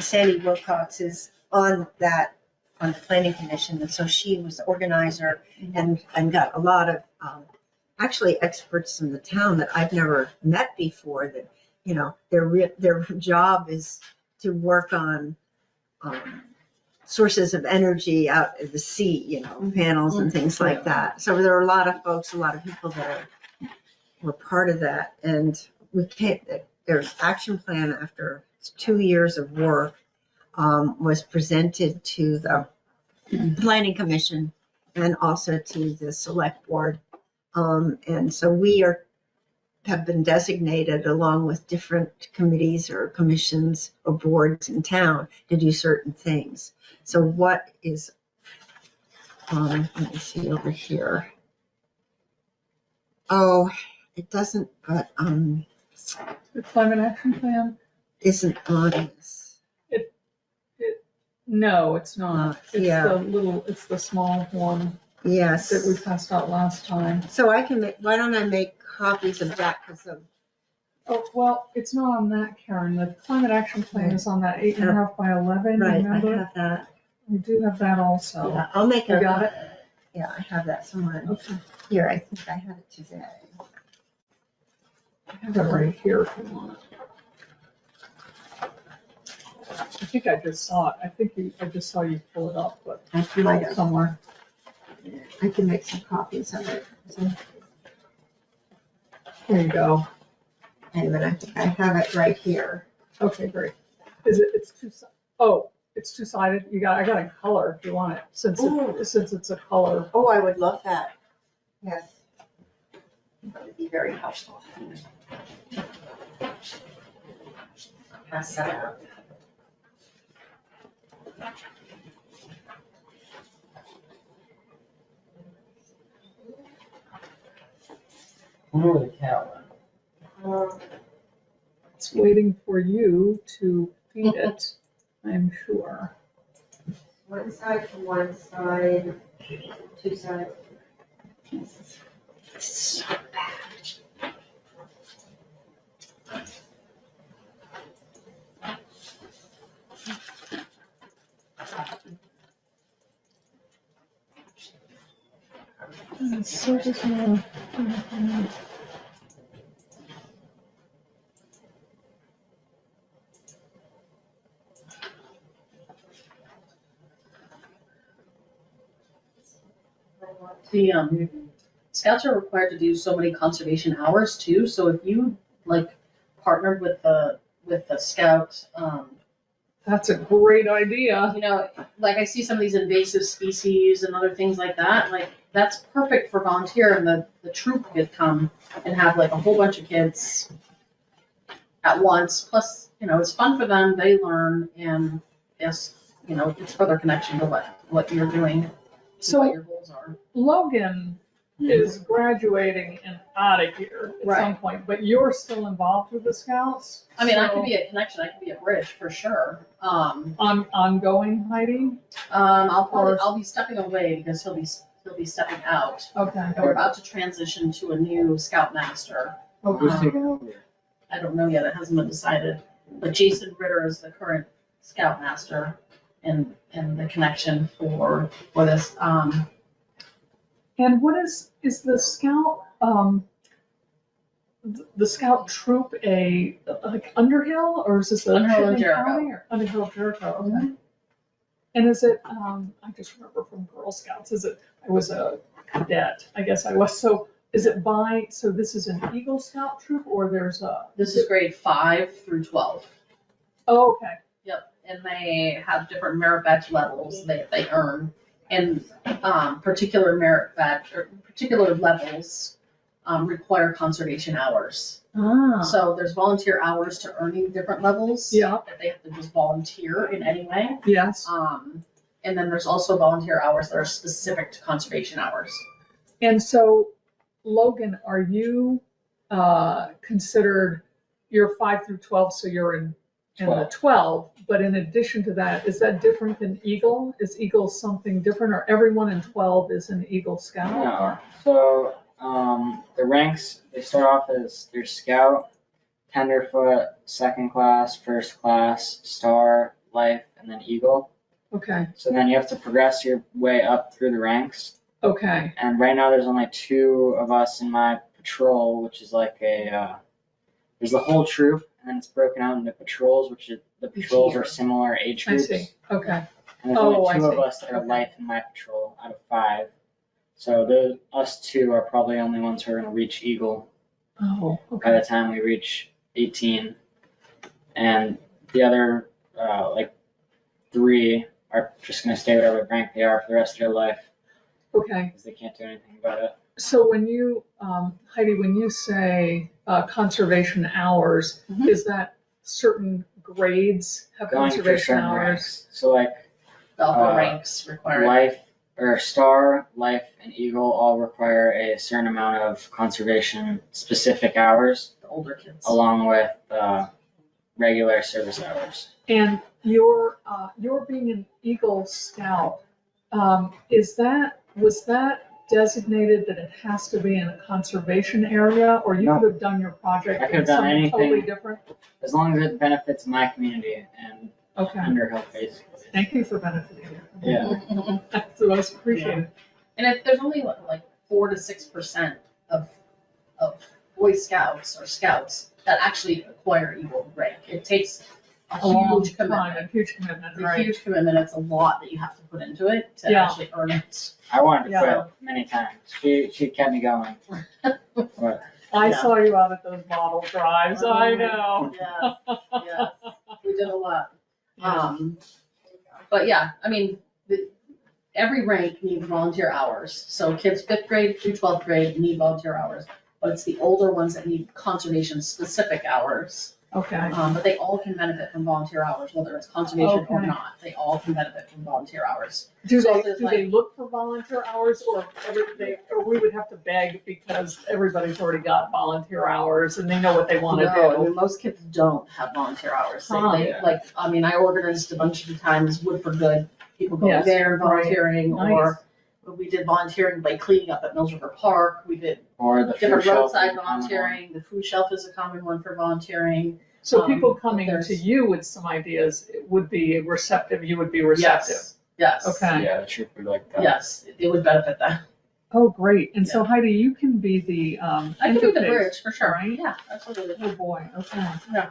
Sandy Wilcox is on the planning commission, and so she was the organizer and got a lot of actually experts in the town that I've never met before, that, you know, their job is to work on sources of energy out of the sea, you know, panels and things like that. So there are a lot of folks, a lot of people that were part of that. And their action plan after 2 years of work was presented to the planning commission and also to the select board. And so we have been designated along with different committees or commissions or boards in town to do certain things. So what is, let me see over here. Oh, it doesn't, but The climate action plan? isn't on this. No, it's not. It's Yeah. it's the small one Yes. that we passed out last time. So I can make, why don't I make copies of that, because of, Oh, well, it's not on that, Karen. The climate action plan is on that 8.5 by 11, right, I remember? have that. We do have that also. Yeah, I'll make You a. got it? Yeah, I have that somewhere. Okay. Here, I think I have it today. I have it right here if you want it. I think I just saw it. I just saw you pull it up, but I might have. somewhere. I can make some copies of it. So, There you go. wait a minute, I think I have it right here. Okay, great. It's two-sided? I got a color if you want it, since it's a color. Oh, I would love that. Yes. That would be very helpful. Pass that out. Wonder where the cat went. It's waiting for you to feed it, I'm sure. One side to one side, 2 sides. This is so bad. So does my. The scouts are required to do so many conservation hours too, so if you like partnered with the scout, That's a great idea. you know, like I see some of these invasive species and other things like that, like that's perfect for volunteer, and the troop could come and have like a whole bunch of kids at once, plus, you know, it's fun for them, they learn, and yes, you know, it's further connection to what you're doing, what So your goals are. Logan is graduating and out of here at some Right. point, but you're still involved with the Scouts? I mean, I So- could be a connection, I could be a bridge for sure. Ongoing, Heidi? I'll be stepping away because he'll be stepping out. Okay. And we're about to transition to a new scoutmaster. Who's Okay. taking over? I don't know yet, it hasn't been decided. But Jason Ritter is the current scoutmaster and the connection for this. And what is the Scout, the Scout troop like Underhill, or is this the Underhill and Chittenden Jericho. County, or Underhill, Jericho, okay. And is it, I just remember from Girl Scouts, I was a cadet, I guess I was, so is it so this is an Eagle Scout troop, or there's a? This is grade 5 through 12. Oh, okay, Yep, and they have different merit badge levels they earn. And particular merit badge, or particular levels require conservation hours. So there's volunteer hours to earning different levels. Yeah. That they have to just volunteer in any way. Yes. And then there's also volunteer hours that are specific to conservation hours. And so, Logan, are you considered, you're 5 through 12, so you're in the 12, but in addition to that, is that different than Eagle? Is Eagle something different, or everyone in 12 is an Eagle Scout? No. So the ranks, they start off as your Scout, Tenderfoot, Second Class, First Class, Star, Life, and then Eagle. Okay, So then you have to progress your way up through the ranks. okay, And right now there's only 2 of us in my patrol, which is like there's the whole troop, and then it's broken out into patrols, the patrols are similar age I groups. see, okay. And there's Oh, only I 2 of see. us that are Okay. Life in my patrol out of 5. So us 2 are probably the only ones who are gonna reach Eagle Oh, by okay, the time we reach 18. And the other, 3 are just gonna stay whatever rank they are for the rest of their life, okay. because they can't do anything about it. So when you, Heidi, when you say conservation hours, Mhm. is that certain grades have Going for conservation certain hours? ranks. So like The upper ranks require it. Life, or Star, Life, and Eagle all require a certain amount of conservation specific hours, The older kids. along with regular service hours. And your being an Eagle Scout, was that designated that it has to be in a conservation area, or you No. could have done your project I could in have done something totally anything. different? As long as it benefits my community and Okay, Underhill, basically. thank you for benefiting. Yeah. That's the most appreciated. And if there's only like 4 to 6% of Boy Scouts or Scouts that actually acquire Eagle rank, it takes a long huge time, commitment. a huge commitment, It's a right? huge commitment. It's a lot that you have to put into it to Yeah. actually earn it. I wanted to Yeah. quit many times. She kept me going. But I Yeah. saw you out at those model drives, I know. Yeah, yeah, we did a lot. Yeah. But yeah, I mean, every rank needs volunteer hours. So kids 5th grade through 12th grade need volunteer hours, but it's the older ones that need conservation specific hours. Okay, But they all can benefit from volunteer hours, whether it's conservation or Okay. not. They all can benefit from volunteer hours. do So they, there's do they look for volunteer hours, or or we would have to beg because everybody's already got volunteer hours and they know what they wanna No, I do? mean, most kids don't have volunteer hours. Huh. They, like, I mean, I organized a bunch of times Wood for Good, people going Yes, there and right. volunteering, Nice. or we did volunteering by cleaning up at Mills River Park. We did or the food different shelf roadside is a common one. volunteering. The food shelf is a common one for volunteering. So people but coming there's- to you with some ideas would be receptive, you would be receptive? Yes. Okay. Yeah, the troop would like that. Yes, it would benefit them. Oh, great, and so Heidi, you can be the I can do the interface, bridge for sure. right? Yeah, absolutely. Oh, boy, okay.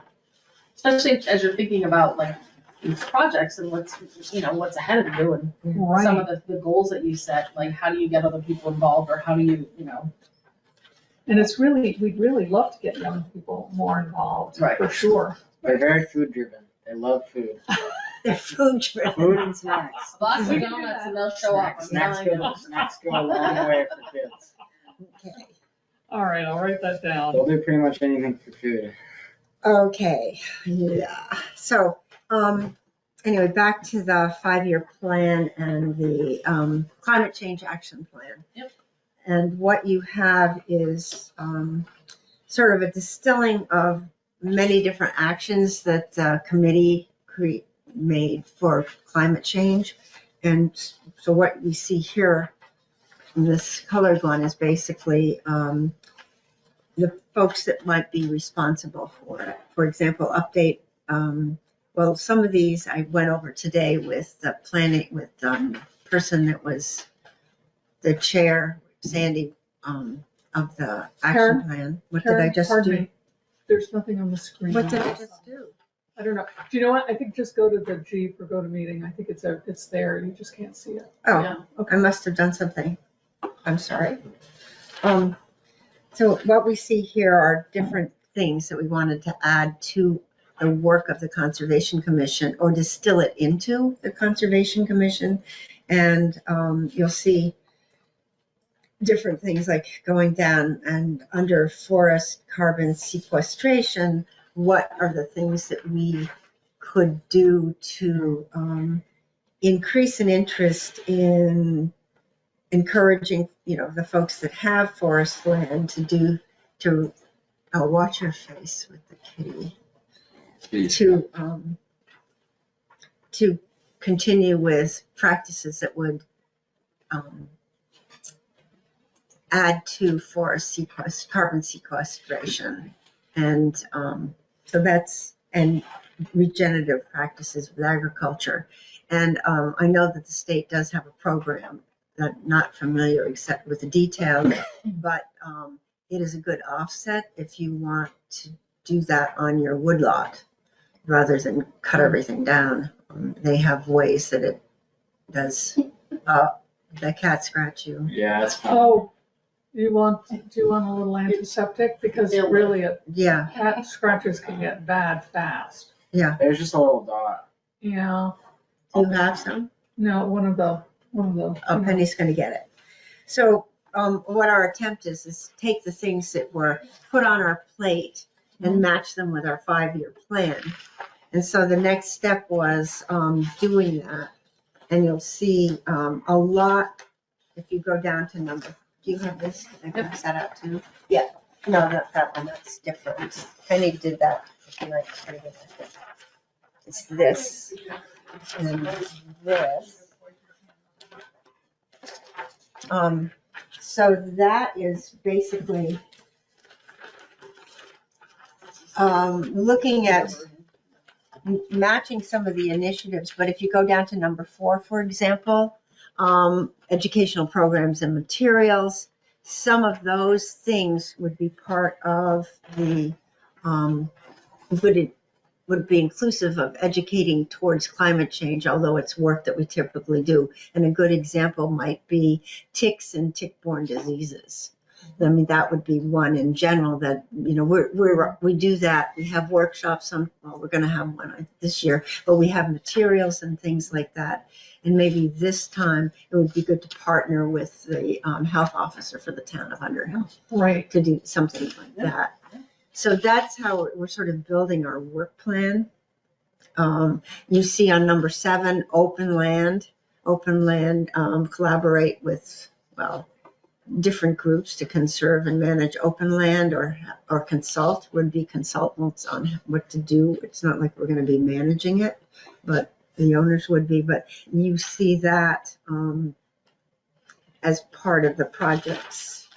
Especially as you're thinking about like these projects and what's ahead of you and some Right, of the goals that you set, like how do you get other people involved, or how do you, and we'd really love to get young people more involved, Right. for sure. They're very food driven. They love food. They're food driven. Food and snacks. a box We of can do donuts that. and they'll show up. I'm Snacks telling you. go a long way for kids. Okay. All right, I'll write that down. They'll do pretty much anything for food. Okay, yeah, so, anyway, back to the 5-year plan and the, climate change action plan. Yep. And what you have is, sort of a distilling of many different actions that the committee made for climate change. And so what we see here in this colored one is basically, the folks that might be responsible for it. For example, update, well, some of these I went over today with the planning, with the person that was the chair, Sandy, of the Karen? action plan. What did I Karen, just pardon do? me. There's nothing on the screen. What did I just do? I don't know. Do you know what? I think just go to the G for go to meeting. I think it's there. You just can't see it. Oh, Yeah. I must have done something. I'm sorry. So what we see here are different things that we wanted to add to the work of the Conservation Commission or distill it into the Conservation Commission. And you'll see different things like going down and under forest carbon sequestration, what are the things that we could do to increase an interest in encouraging, the folks that have forest land to watch your face with the kitty, to continue with practices that would add to forest carbon sequestration, and so that's, and regenerative practices with agriculture. And I know that the state does have a program. I'm not familiar except with the details, but it is a good offset if you want to do that on your woodlot rather than cut everything down. They have ways that it does. The cat scratch you. Yeah, it's fine. Oh, do you want a little antiseptic? Because really, Yeah, cat scratches can get bad fast. yeah. It was just a little dot. Yeah, Do you have some? no, one of the. Oh, Penny's gonna get it. So what our attempt is take the things that were put on our plate and match them with our 5-year plan. And so the next step was doing that. And you'll see a lot, if you go down to number, do you have this? I can set out too? Yeah, no, not that one, that's different. Penny did that. It's this and this. So that is basically looking at matching some of the initiatives, but if you go down to number 4, for example, educational programs and materials, some of those things would be part of the, would be inclusive of educating towards climate change, although it's work that we typically do. And a good example might be ticks and tick-borne diseases. I mean, that would be one in general that, we do that. We have workshops we're going to have one this year, but we have materials and things like that. And maybe this time it would be good to partner with the health officer for the town of Underhill. Right. To do something like that. So that's how we're sort of building our work plan. You see on number 7, open land, collaborate with, different groups to conserve and manage open land, or consult, would be consultants on what to do. It's not like we're going to be managing it, but the owners would be. But you see that as part of the projects.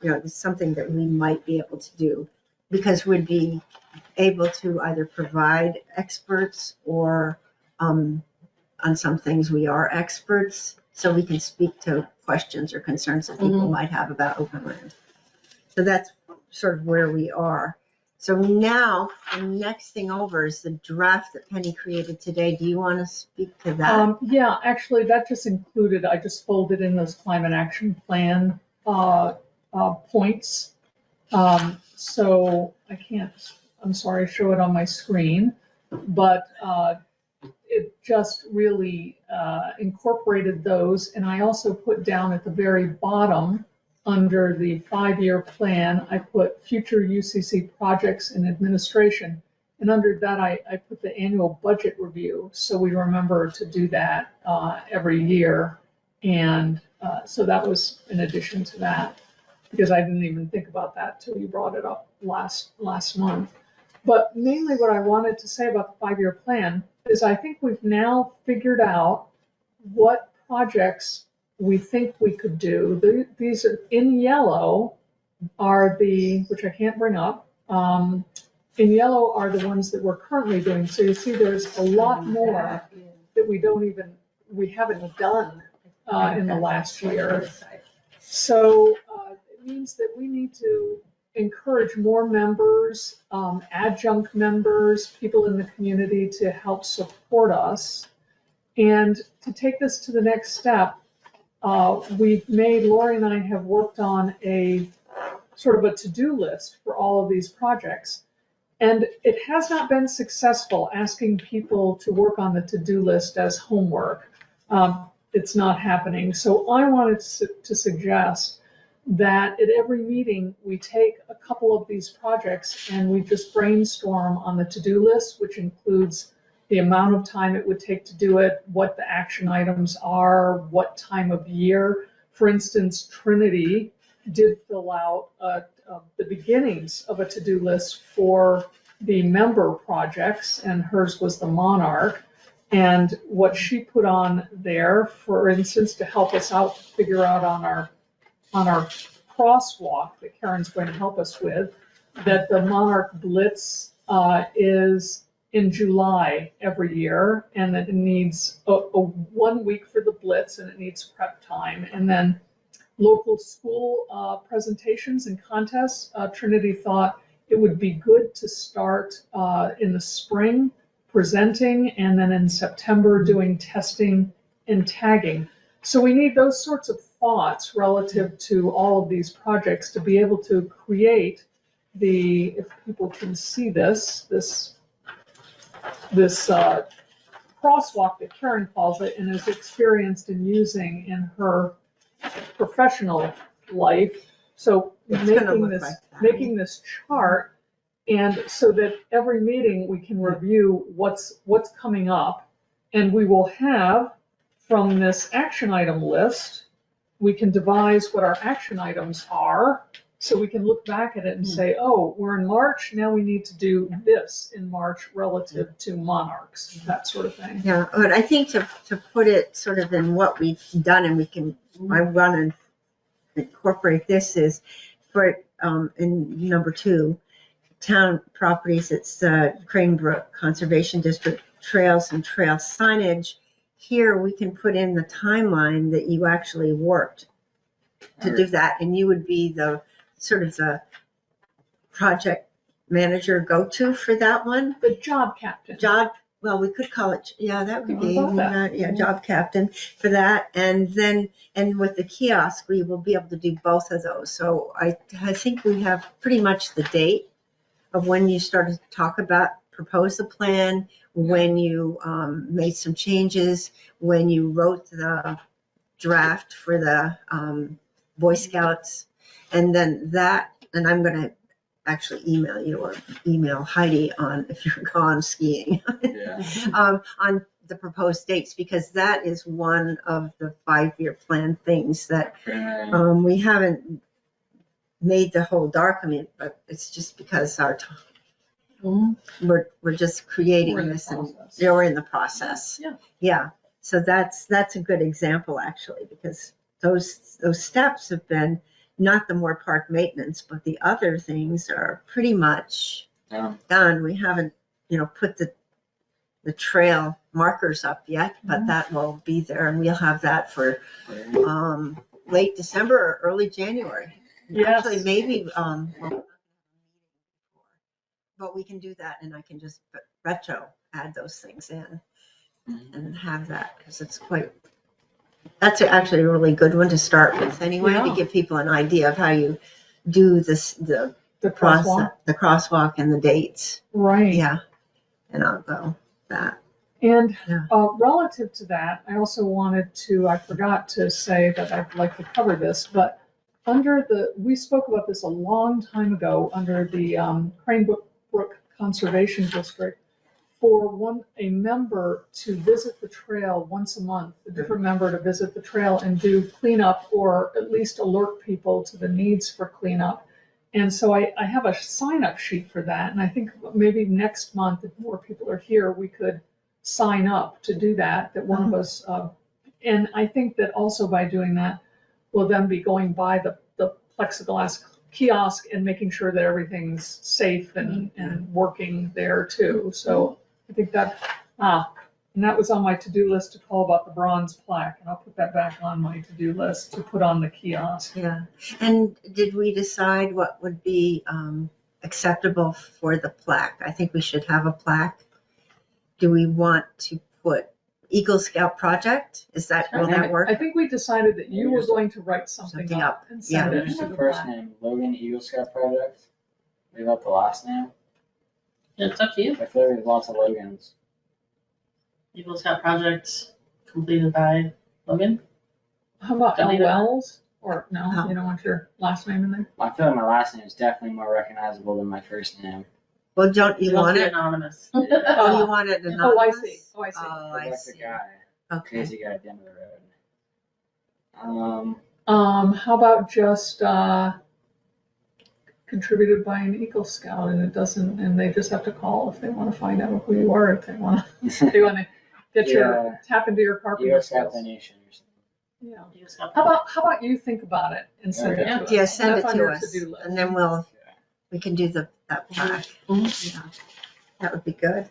It's something that we might be able to do, because we'd be able to either provide experts or on some things we are experts, so we can speak to questions or concerns that people might have about open land. So that's sort of where we are. So now the next thing over is the draft that Penny created today. Do you want to speak to that? Yeah, actually, that just included, I just folded in those climate action plan points. So I can't, I'm sorry, show it on my screen, but it just really incorporated those. And I also put down at the very bottom, under the 5-year plan, I put future UCC projects and administration. And under that, I put the annual budget review. So we remember to do that every year. And so that was in addition to that, because I didn't even think about that till you brought it up last month. But mainly what I wanted to say about the 5-year plan is I think we've now figured out what projects we think we could do. These are in yellow are the, which I can't bring up, in yellow are the ones that we're currently doing. So you see there's a lot more that we haven't done in the last year. So it means that we need to encourage more members, adjunct members, people in the community to help support us. And to take this to the next step, Lori and I have worked on a sort of a to-do list for all of these projects. And it has not been successful asking people to work on the to-do list as homework. It's not happening. So I wanted to suggest that at every meeting, we take a couple of these projects and we just brainstorm on the to-do list, which includes the amount of time it would take to do it, what the action items are, what time of year. For instance, Trinity did fill out the beginnings of a to-do list for the member projects, and hers was the Monarch. And what she put on there, for instance, to help us out to figure out on our crosswalk that Karen's going to help us with, that the Monarch Blitz is in July every year, and that it needs a 1 week for the Blitz, and it needs prep time. And then local school presentations and contests. Trinity thought it would be good to start in the spring presenting, and then in September doing testing and tagging. So we need those sorts of thoughts relative to all of these projects to be able to create if people can see this crosswalk that Karen calls it and is experienced in using in her professional life. So making this chart, and so that every meeting we can review what's coming up, and we will have from this action item list, we can devise what our action items are, so we can look back at it and say, oh, we're in March, now we need to do this in March relative to Monarchs, that sort of thing. Yeah, but I think to put it sort of in what we've done, and I want to incorporate this, is for in number 2, town properties, it's Crane Brook Conservation District trails and trail signage. Here we can put in the timeline that you actually worked to do that, and you would be the sort of the project manager go-to for that one. The job captain. Well, we could call it, yeah, that would be, that. job captain for that. And then, and with the kiosk, we will be able to do both of those. So I think we have pretty much the date of when you started to talk about, propose the plan, when you made some changes, when you wrote the draft for the Boy Scouts, and then that, and I'm going to actually email you or email Heidi on if you're gone skiing on the proposed dates, because that is one of the 5-year plan things that we haven't made the whole document, but it's just because our time, we're just creating this, and we're in the process. Yeah. So that's a good example, actually, because those steps have been not the Moore Park maintenance, but the other things are pretty much done. We haven't, put the trail markers up yet, but that will be there, and we'll have that for late December or early January. Yes. Actually, maybe, but we can do that, and I can just add those things in and have that, because that's actually a really good one to start with anyway, to give people an idea of how you do this, the process, the crosswalk and the dates. Right. Yeah. And I'll go that. And relative to that, I also I forgot to say that I'd like to cover this, but we spoke about this a long time ago under the Crane Brook Conservation District, for a member to visit the trail once a month, a different member to visit the trail and do cleanup, or at least alert people to the needs for cleanup. And so I have a sign-up sheet for that, and I think maybe next month, if more people are here, we could sign up to do that one of us, and I think that also by doing that, we'll then be going by the plexiglass kiosk and making sure that everything's safe and working there too. So I think that, and that was on my to-do list to call about the bronze plaque, and I'll put that back on my to-do list to put on the kiosk. Yeah. And did we decide what would be acceptable for the plaque? I think we should have a plaque. Do we want to put Eagle Scout Project? Will that work? I think we decided that you were going to write something up and send it Use to the the first plaque. name, Logan Eagle Scout Project. Leave out the last name. It's up to you. I feel like there's lots of Logans. Eagle Scout project completed by Logan. How about Don't leave it. Wells? Or no, Oh. you don't want your last name in there? I feel like my last name is definitely more recognizable than my first name. Well, don't you He wants want to be it? anonymous. Oh, you want it anonymous? Oh, I see. Oh, I see. Oh, Like I the see. guy, Okay. crazy guy at the end of the road. How about just, contributed by an Eagle Scout and it doesn't, and they just have to call if they want to find out who you are, if they want to get your, tap into your carpenter U.S. Scout skills. Nation or something. Yeah. Eagle Scout. How about you think about it and send it to us? Yeah, send it That's on to your us, to-do list. and then we can do that plaque. Yeah, that would be good.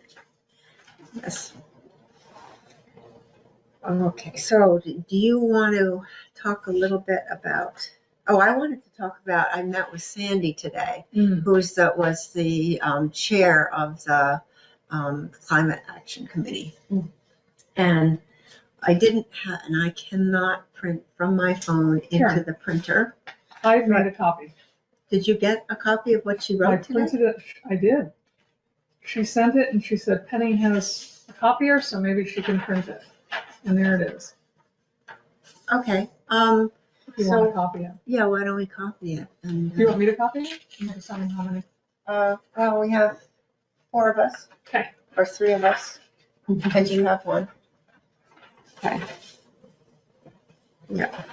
Yes. Okay, so do you want to talk a little bit about, I wanted to talk about, I met with Sandy today, Mm. was the chair of the Climate Action Committee. Mm. And and I cannot print from my phone into Sure. the printer. I've made a copy. Did you get a copy of what she I wrote today? printed it, I did. She sent it and she said Penny has a copier, so maybe she can print it. And there it is. Okay, If you want to copy it. yeah, why don't we copy it? And, Do you want me to copy it? You can tell me how many. well, we have 4 of us. Okay. Or 3 of us, and you have 1. Okay. Yeah.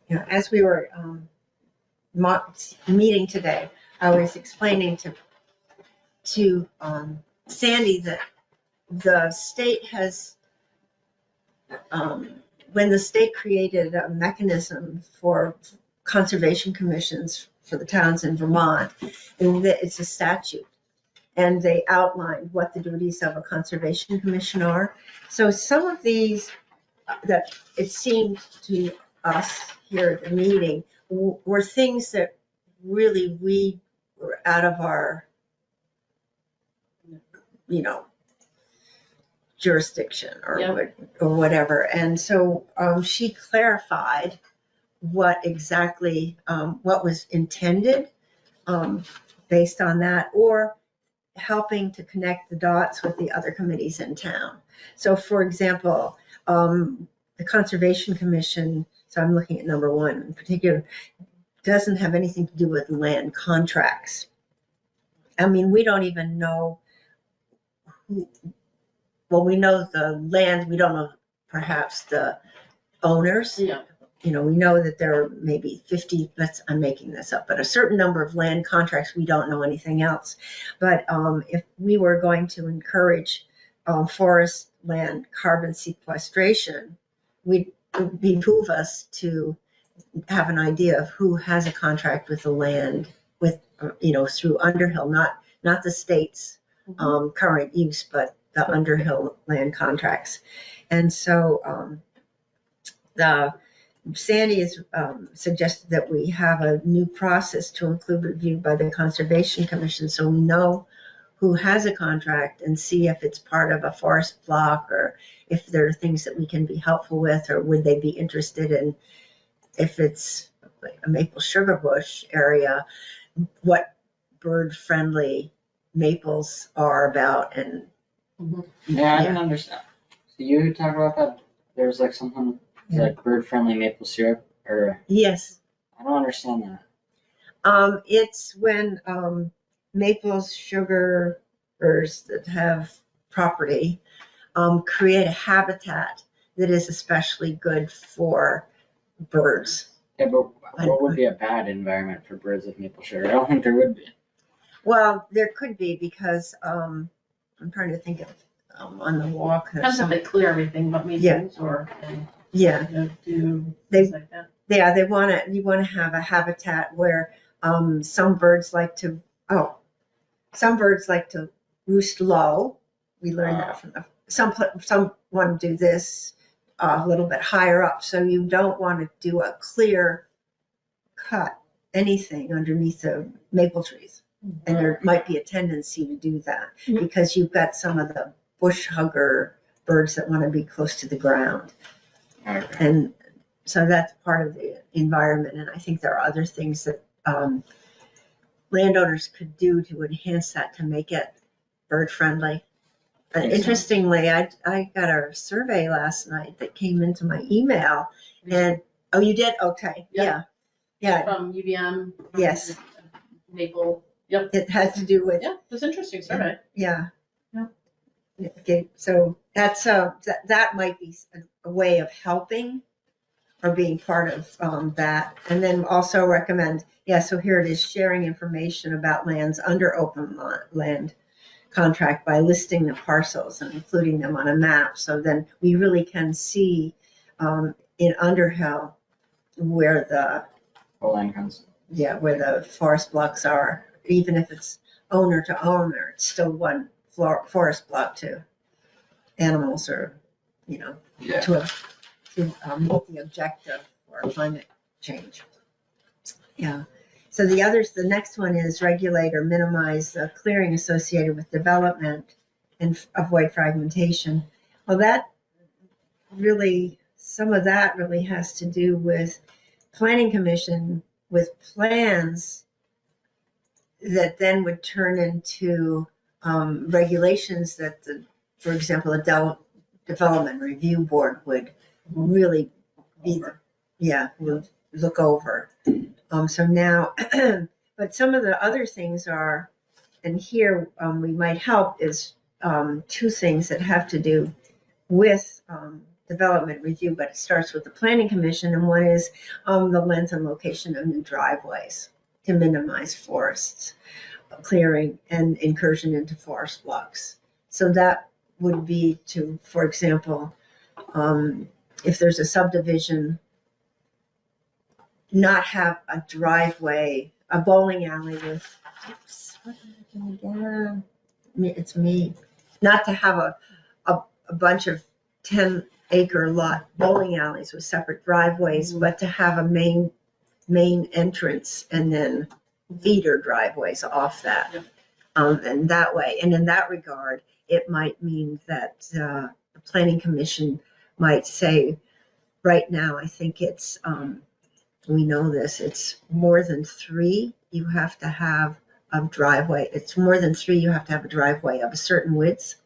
Yeah, as we were meeting today, I was explaining to Sandy that the state has, when the state created a mechanism for conservation commissions for the towns in Vermont, it's a statute. And they outlined what the duties of a conservation commission are. So some of these that it seemed to us here at the meeting were things that really we were out of our, jurisdiction or whatever. And so she clarified what exactly, what was intended based on that, or helping to connect the dots with the other committees in town. So for example, the Conservation Commission, so I'm looking at number 1 in particular, doesn't have anything to do with land contracts. I mean, we don't even know we know the land, we don't know perhaps the owners. Yeah. We know that there are maybe 50, I'm making this up, but a certain number of land contracts, we don't know anything else. But if we were going to encourage forest land carbon sequestration, it would behoove us to have an idea of who has a contract with the land with, through Underhill, not the state's current use, but the Underhill land contracts. And so Sandy has suggested that we have a new process to include review by the Conservation Commission, so we know who has a contract and see if it's part of a forest block, or if there are things that we can be helpful with, or would they be interested in, if it's like a maple sugar bush area, what bird-friendly maples are about. And Yeah, I didn't understand. So you talked about that? There's like something like bird-friendly maple syrup, or? Yes. I don't understand that. It's when maples, sugars that have property create a habitat that is especially good for birds. Yeah, but what would be a bad environment for birds with maple sugar? I don't think there would be. Well, there could be, because I'm trying to think of on the walk. Depends if they clear everything but maples or do things like that. Yeah, you want to have a habitat where some birds like to roost low. We learned that from someone do this a little bit higher up. So you don't want to do a clear cut anything underneath the maple trees. And there might be a tendency to do that because you've got some of the bush hugger birds that want to be close to the ground. Okay. And So that's part of the environment, and I think there are other things that landowners could do to enhance that, to make it bird friendly. Interestingly, I got a survey last night that came into my email, and, oh, you did? Okay, yeah. From UVM. from Yes. Maple. Yep. It has to do with, Yeah, it was interesting survey. yeah. Yeah. Okay, so that's, that might be a way of helping or being part of that. And then also recommend, so here it is, sharing information about lands under open land contract by listing the parcels and including them on a map. So then we really can see in Underhill where the Land comes. where the forest blocks are. Even if it's owner to owner, it's still one forest block to animals, or to meet the objective for climate change. Yeah. So the next one is regulate or minimize clearing associated with development and avoid fragmentation. Well, some of that really has to do with planning commission, with plans that then would turn into regulations that for example, a development review board would really would look over. So now, but some of the other things are, and here we might help, is two things that have to do with development review, but it starts with the planning commission, and one is the length and location of new driveways to minimize forests clearing and incursion into forest blocks. So that would be to, for example, if there's a subdivision, not have a driveway, a bowling alley with, it's me, not to have a bunch of 10-acre lot bowling alleys with separate driveways, but to have a main entrance and then feeder driveways off that. And that way, and in that regard, it might mean that the planning commission might say, right now, I think it's, we know this, it's more than 3, you have to have a driveway. It's more than 3, you have to have a driveway of a certain width,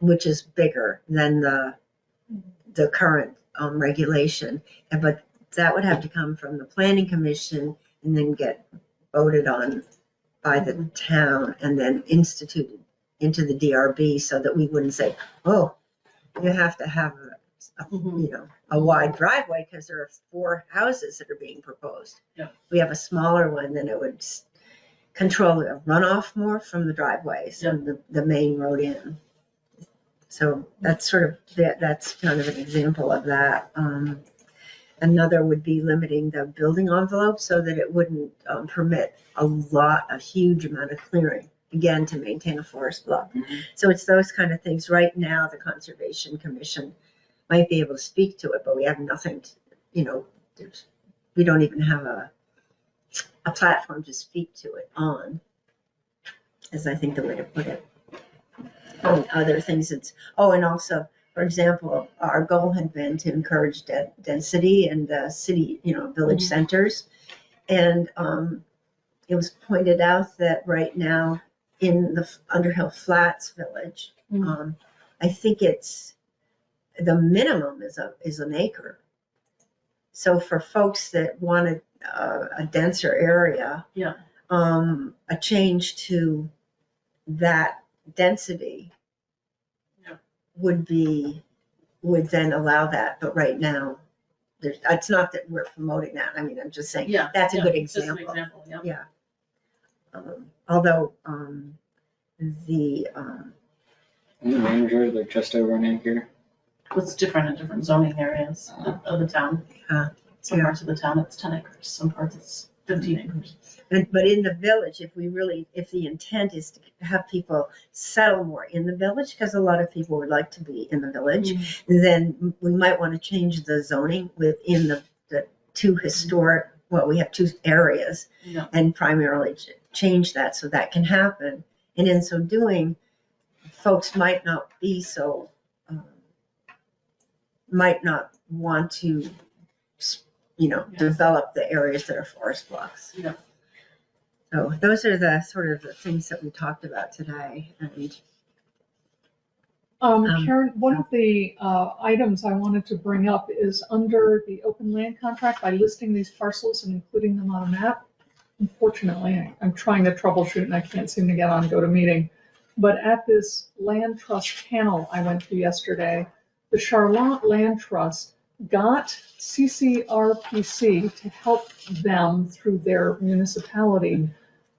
which is bigger than the current regulation. But that would have to come from the planning commission and then get voted on by the town and then instituted into the DRB, so that we wouldn't say, oh, you have to have a wide driveway because there are 4 houses that are being proposed. Yeah. We have a smaller one, then it would control the runoff more from the driveways and the main road in. So that's that's kind of an example of that. Another would be limiting the building envelope so that it wouldn't permit a huge amount of clearing, again, to maintain a forest block. Mm-hmm. So it's those kind of things. Right now, the Conservation Commission might be able to speak to it, but we have nothing to, we don't even have a platform to speak to it on, is I think the way to put it. And other things, and also, for example, our goal had been to encourage density in the city, village centers. And it was pointed out that right now in the Underhill Flats Village, I think it's, the minimum is an acre. So for folks that wanted a denser area, a change to that density would then allow that. But right now, it's not that we're promoting that. I mean, I'm just saying that's a good example. Just an example, Although the ranger, like just over an acre. It's different in different zoning areas of the town. Some parts of the town it's 10 acres, some parts it's 15 acres. But in the village, if the intent is to have people settle more in the village, because a lot of people would like to be in the village, then we might want to change the zoning within the 2 historic, we have 2 areas, and primarily change that so that can happen. And in so doing, folks might not be so, might not want to Yeah. develop the areas that are forest blocks. Yeah. So those are the sort of the things that we talked about today. And Karen, one of the items I wanted to bring up is under the open land contract by listing these parcels and including them on a map. Unfortunately, I'm trying to troubleshoot and I can't seem to get on GoToMeeting. But at this land trust panel I went to yesterday, the Charlotte Land Trust got CCRPC to help them through their municipality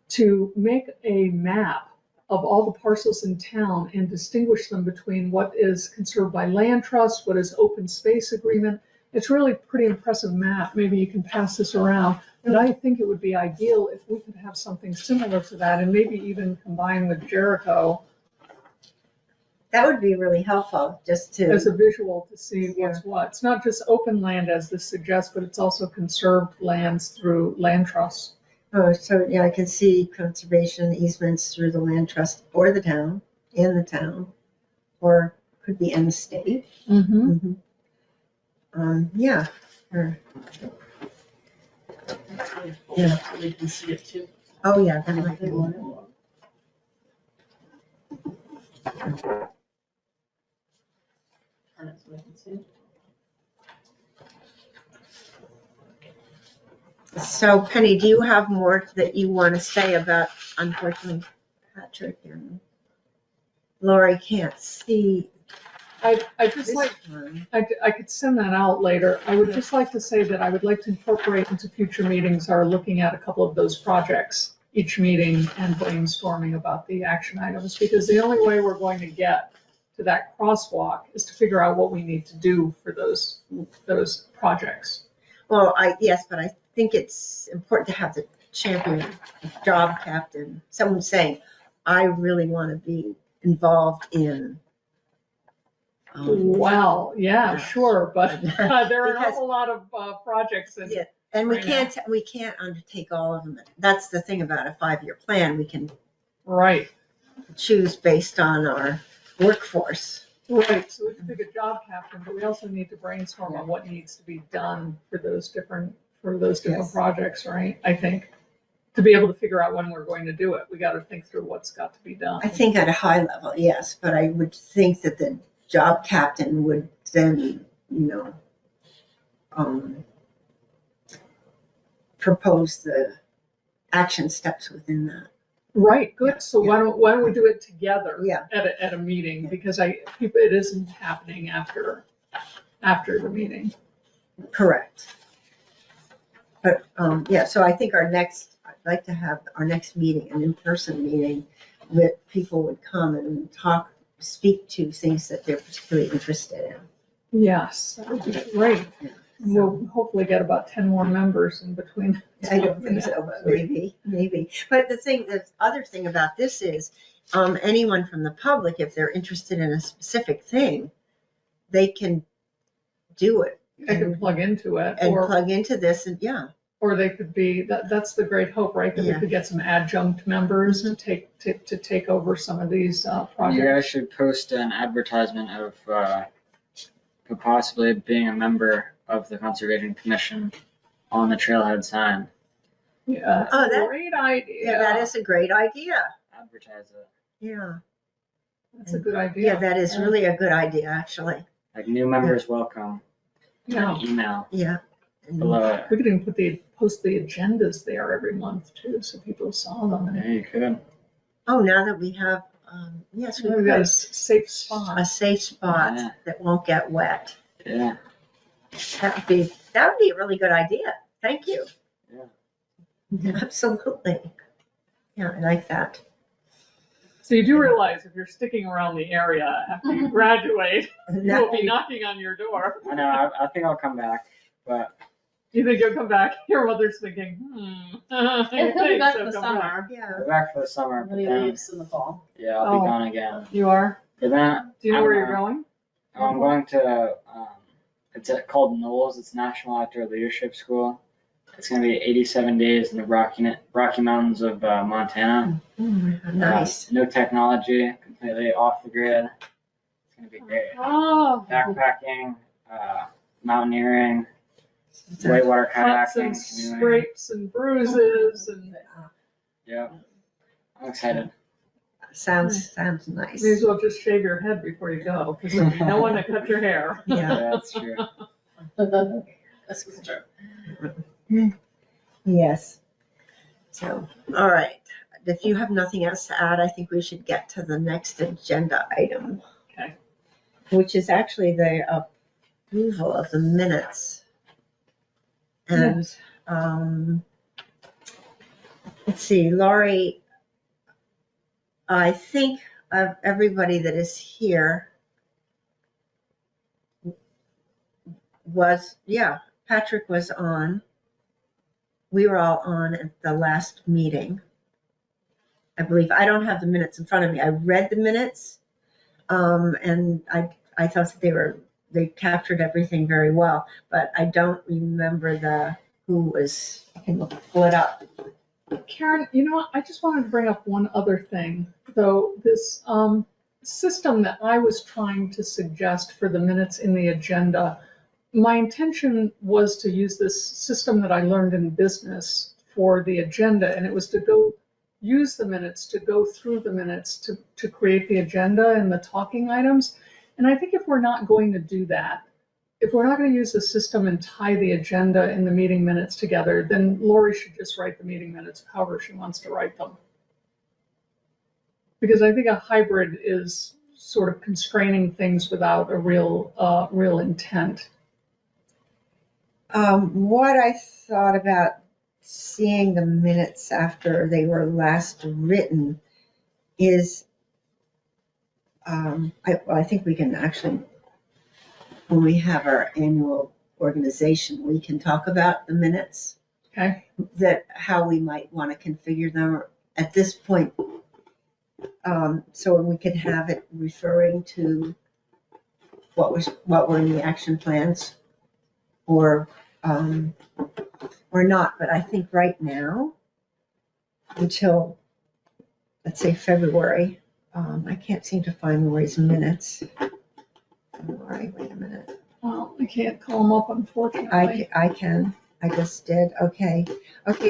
to make a map of all the parcels in town and distinguish them between what is conserved by land trust, what is open space agreement. It's really a pretty impressive map. Maybe you can pass this around. But I think it would be ideal if we could have something similar to that and maybe even combine with Jericho that would be really helpful, just to. as a visual to see what's what. It's not just open land as this suggests, but it's also conserved lands through land trusts. Oh, so yeah, I can see conservation easements through the land trust or the town, in the town, or could be in the state. Mm-hmm. Yeah. Sure. Yeah, so they can see it too. Oh, yeah, that might be one. Turn it so they can see it. So Penny, do you have more that you want to say about, unfortunately, Patrick and Lori can't see I just this like, one. I could send that out later. I would just like to say that I would like to incorporate into future meetings our looking at a couple of those projects each meeting and brainstorming about the action items, because the only way we're going to get to that crosswalk is to figure out what we need to do for those projects. Well, yes, but I think it's important to have the champion, the job captain, someone saying, I really want to be involved in. Well, yeah, yeah. sure, but there are an Because- awful lot of projects and Yeah, and we Right can't undertake all of them. That's the thing about a 5-year plan. We can right. choose based on our workforce. Right, so we can pick a job captain, but we also need to brainstorm on what needs to be done for those different Yes. projects, right? I think, to be able to figure out when we're going to do it, we gotta think through what's got to be done. I think at a high level, yes, but I would think that the job captain would then, propose the action steps within that. Right, good, so why don't we do it together? Yeah. At a meeting, because it isn't happening after the meeting. Correct. But, yeah, so I think I'd like to have our next meeting, an in-person meeting, that people would come and speak to things that they're particularly interested in. Yes, that would be great. We'll hopefully get about 10 more members in between. I don't think so, but maybe. But the other thing about this is, anyone from the public, if they're interested in a specific thing, they can do it. They can plug into it, And or plug into this, and yeah. or they could be, that's the great hope, right? That we Yeah. could get some adjunct members to take over some of these You guys projects. should post an advertisement of possibly being a member of the Conservation Commission on the trailhead sign. Yeah, Oh, that- great idea. Yeah, that is a great idea. Advertise it. Yeah. That's a good idea. Yeah, that is really a good idea, actually. Like new members welcome. Yeah. Email Yeah. And- below it. We could even post the agendas there every month too, so people saw them. Yeah, you could. Oh, now that we have, yes, we We've got a could. safe spot. A safe spot Yeah. that won't get wet. Yeah. That would be a really good idea. Thank you. Yeah. Absolutely. Yeah, I like that. So you do realize if you're sticking around the area after you graduate, we'll be knocking on your door. I know. I think I'll come back, but You think you'll come back? Your mother's thinking, He'll be back in the summer, Yeah. I'll be back for the summer. and But then he then, leaves in the fall. yeah, I'll be Oh. gone again. You are? But then Do you know I where don't you're going? I'm going to. It's called Knowles. It's National Outdoor Leadership School. It's going to be 87 days in the Rocky Mountains of Montana. Nice. No technology, completely off the grid. It's going to be great. Oh. Backpacking, mountaineering, whitewater cuts and kayaking. canoeing. scrapes and bruises and Yeah, I'm excited. Sounds may nice. as well just shave your head before you go, because there'll be no one to cut your hair. Yeah. That's true. This was true. Yes. So, all right. If you have nothing else to add, I think we should get to the next agenda item. Okay. Which is actually the approval of the minutes. And, let's see, Laurie, I think of everybody that is here was, Patrick was on. We were all on at the last meeting, I believe. I don't have the minutes in front of me. I read the minutes, and I thought that they captured everything very well, but I don't remember who was. I can pull it up. Karen, you know what, I just wanted to bring up one other thing, though. This system that I was trying to suggest for the minutes in the agenda, my intention was to use this system that I learned in business for the agenda, and it was to go use the minutes, to go through the minutes to create the agenda and the talking items. And I think if we're not going to do that, if we're not going to use the system and tie the agenda and the meeting minutes together, then Lori should just write the meeting minutes however she wants to write them. Because I think a hybrid is sort of constraining things without a real intent. What I thought about seeing the minutes after they were last written is, I think we can actually, when we have our annual organization, we can talk about the minutes. Okay. How we might want to configure them at this point. So we could have it referring to what were in the action plans or not. But I think right now, until, let's say, February, I can't seem to find Lori's minutes. Lori, wait a minute. Well, I can't call them up, unfortunately. I can. I just did. Okay.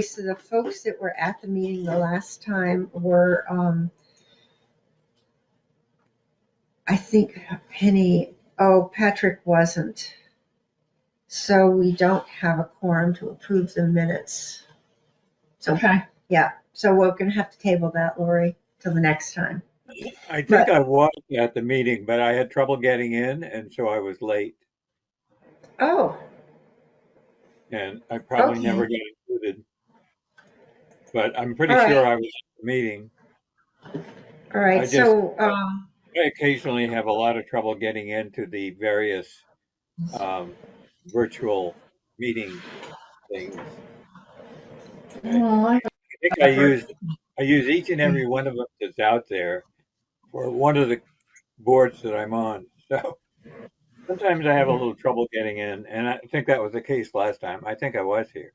So the folks that were at the meeting the last time were, I think Penny, Patrick wasn't. So we don't have a quorum to approve the minutes. So, Okay. so we're going to have to table that, Lori, till the next time. I think I was at the meeting, but I had trouble getting in, and so I was late, Oh, and I probably Okay. never got included. But I'm pretty All right. sure I was at the meeting. all right. I just- So, I occasionally have a lot of trouble getting into the various virtual meeting things. Well, I think I use each and every one of them that's out there for one of the boards that I'm on. So sometimes I have a little trouble getting in, and I think that was the case last time. I think I was here.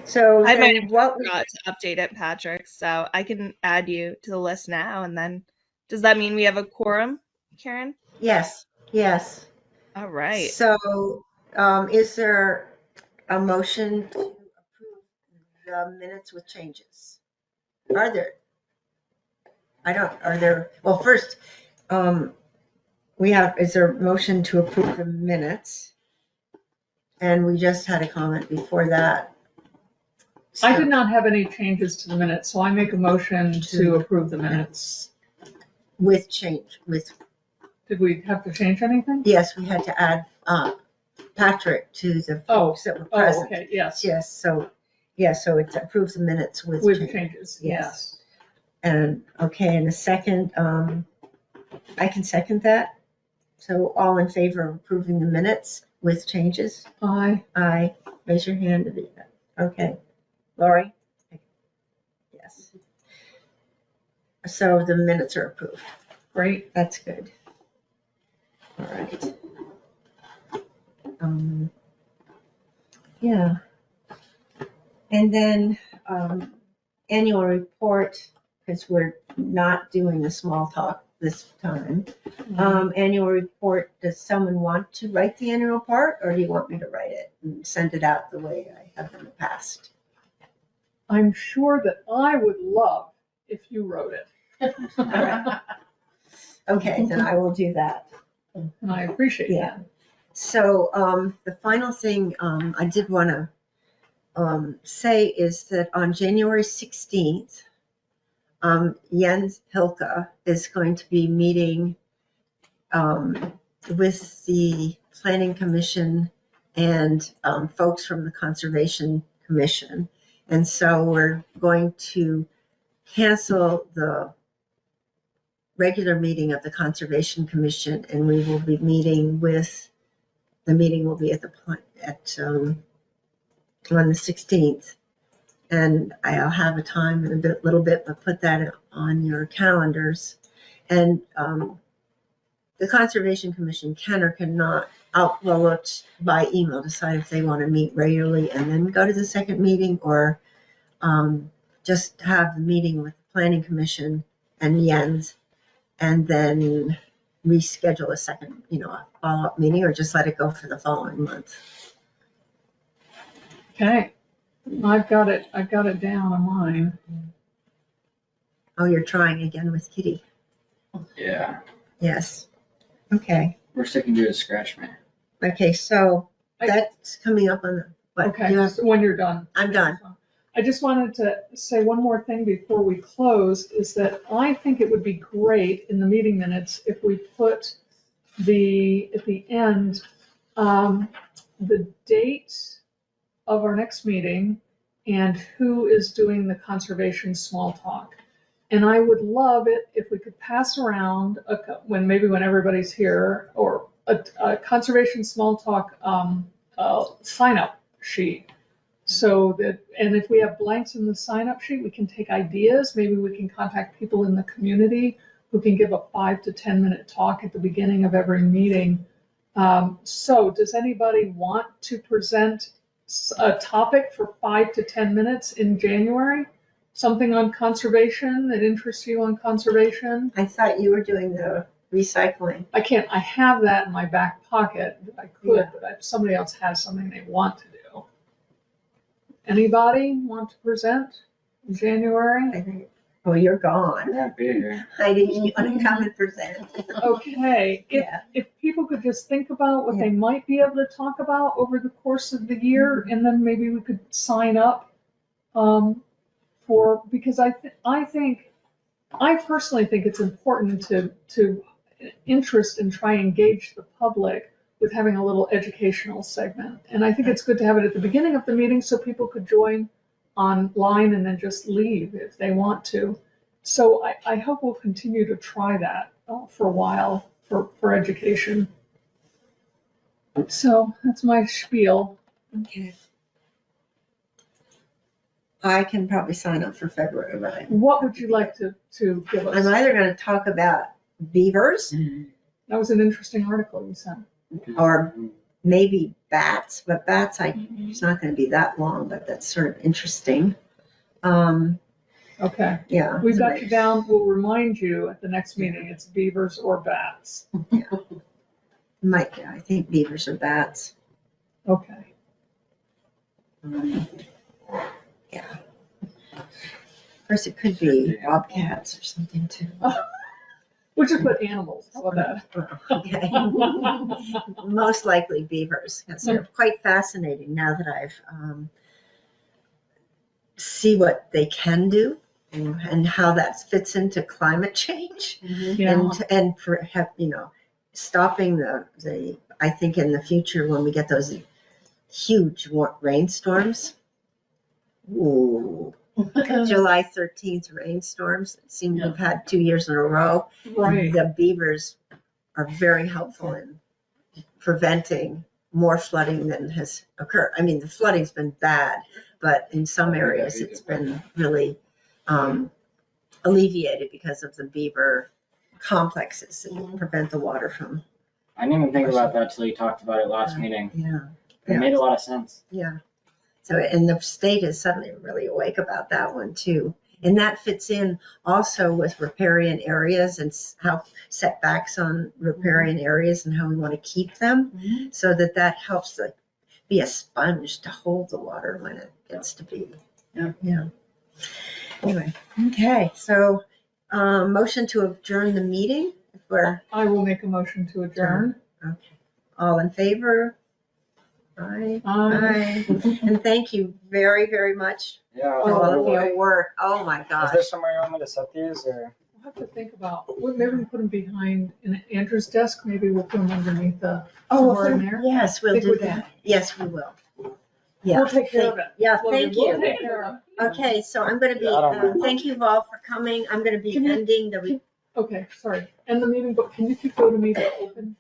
so I might then have what? forgot to update it, Patrick, so I can add you to the list now, and then does that mean we have a quorum, Karen? Yes. All right. So, is there a motion to approve the minutes with changes? Are there? Well, first, is there a motion to approve the minutes? And we just had a comment before that. I did not have any changes to the minutes, so I make a motion to approve the minutes. With, Did we have to change anything? yes, we had to add, Patrick to the folks that were Oh, present. okay, yes, Yes, so it approves the minutes with with change. changes, Yes. yes. And, and a second, I can second that. So all in favor of approving the minutes with changes? Aye. Aye. Raise your hand to do that. Okay. Lori? Yes. So the minutes are approved. Great. That's good. All right. Yeah. And then annual report, because we're not doing the small talk this time. Annual report, does someone want to write the annual report, or do you want me to write it and send it out the way I have in the past? I'm sure that I would love if you wrote it. Okay, then I will do that. And I appreciate Yeah. that. So the final thing I did want to say is that on January 16th, Jens Hilke is going to be meeting with the Planning Commission and folks from the Conservation Commission. And so we're going to cancel the regular meeting of the Conservation Commission, and we will be meeting with, the meeting will be at on the 16th. And I'll have a time in a little bit, but put that on your calendars. And the Conservation Commission can or cannot by email decide if they want to meet regularly and then go to the second meeting, or just have the meeting with the Planning Commission and Jens, and then reschedule a second, a follow-up meeting, or just let it go for the following month. Okay, I've got it down on mine. Oh, you're trying again with Kitty. Yeah, Yes. Okay. we're sticking to a scratch man. Okay, so that's coming up on the, what? Okay, you have- so when you're done. I'm done. I just wanted to say one more thing before we close, is that I think it would be great in the meeting minutes if we put at the end, the date of our next meeting and who is doing the conservation small talk. And I would love it if we could pass around when everybody's here, or a conservation small talk sign up sheet. So that, and if we have blanks in the sign up sheet, we can take ideas. Maybe we can contact people in the community who can give a 5 to 10 minute talk at the beginning of every meeting. So does anybody want to present a topic for 5 to 10 minutes in January? Something on conservation that interests you on conservation? I thought you were doing the recycling. I have that in my back pocket. I could, Yeah. but if somebody else has something they want to do. Anybody want to present in January? I think, well, you're gone. Yeah, be here. Heidi, you want to come and present? Okay, Yeah. if people could just think about what they might be able to talk about over the course of the year, and then maybe we could sign up because I personally think it's important to interest and try and engage the public with having a little educational segment. And I think it's good to have it at the beginning of the meeting so people could join online and then just leave if they want to. So I hope we'll continue to try that for a while for education. So that's my spiel. Okay. I can probably sign up for February, right? What would you like to give us? I'm either going to talk about beavers That was an interesting article you sent. or maybe bats, but bats, it's not going to be that long, but that's sort of interesting. Okay, Yeah. we've got you down. We'll remind you at the next meeting, it's beavers or bats. I think beavers are bats. Okay. Yeah. Of course, it could be bobcats or something too. We'll just put animals. How about Okay. that? Most likely beavers, because they're quite fascinating now that I've see what they can do and how that fits into climate change. Yeah. And for stopping the I think in the future when we get those huge rainstorms. Ooh. July 13th rainstorms. It seems we've had 2 years in a row. Right. The beavers are very helpful in preventing more flooding than has occurred. I mean, the flooding's been bad, but in some areas it's been really alleviated because of the beaver complexes that prevent the water from. I didn't even think about that till you talked about it last meeting. Yeah. It made a lot of sense. Yeah. So, and the state is suddenly really awake about that one too. And that fits in also with riparian areas and how setbacks on riparian areas and how we want to keep them, so that helps be a sponge to hold the water when it gets to be. Yeah. Anyway, okay, so motion to adjourn the meeting. If we're I will make a motion to adjourn. okay, all in favor? Aye. Aye. And thank you very, very much Yeah. for all of boy. your work. Oh my Is gosh. there somewhere you want me to set these or? We'll have to think about, well, maybe we put them behind in Andrew's desk, maybe we'll put them underneath the, somewhere in there. Yes, we'll Think do we can- that. Yes, we will. Yeah. We'll take care of it. Yeah, Logan, thank we'll you. take care of it. Okay, so I'm gonna be, Yeah, I don't mind. thank you all for coming. I'm gonna be Can you- ending the. Okay, sorry, end the meeting, but can you keep go to me to open?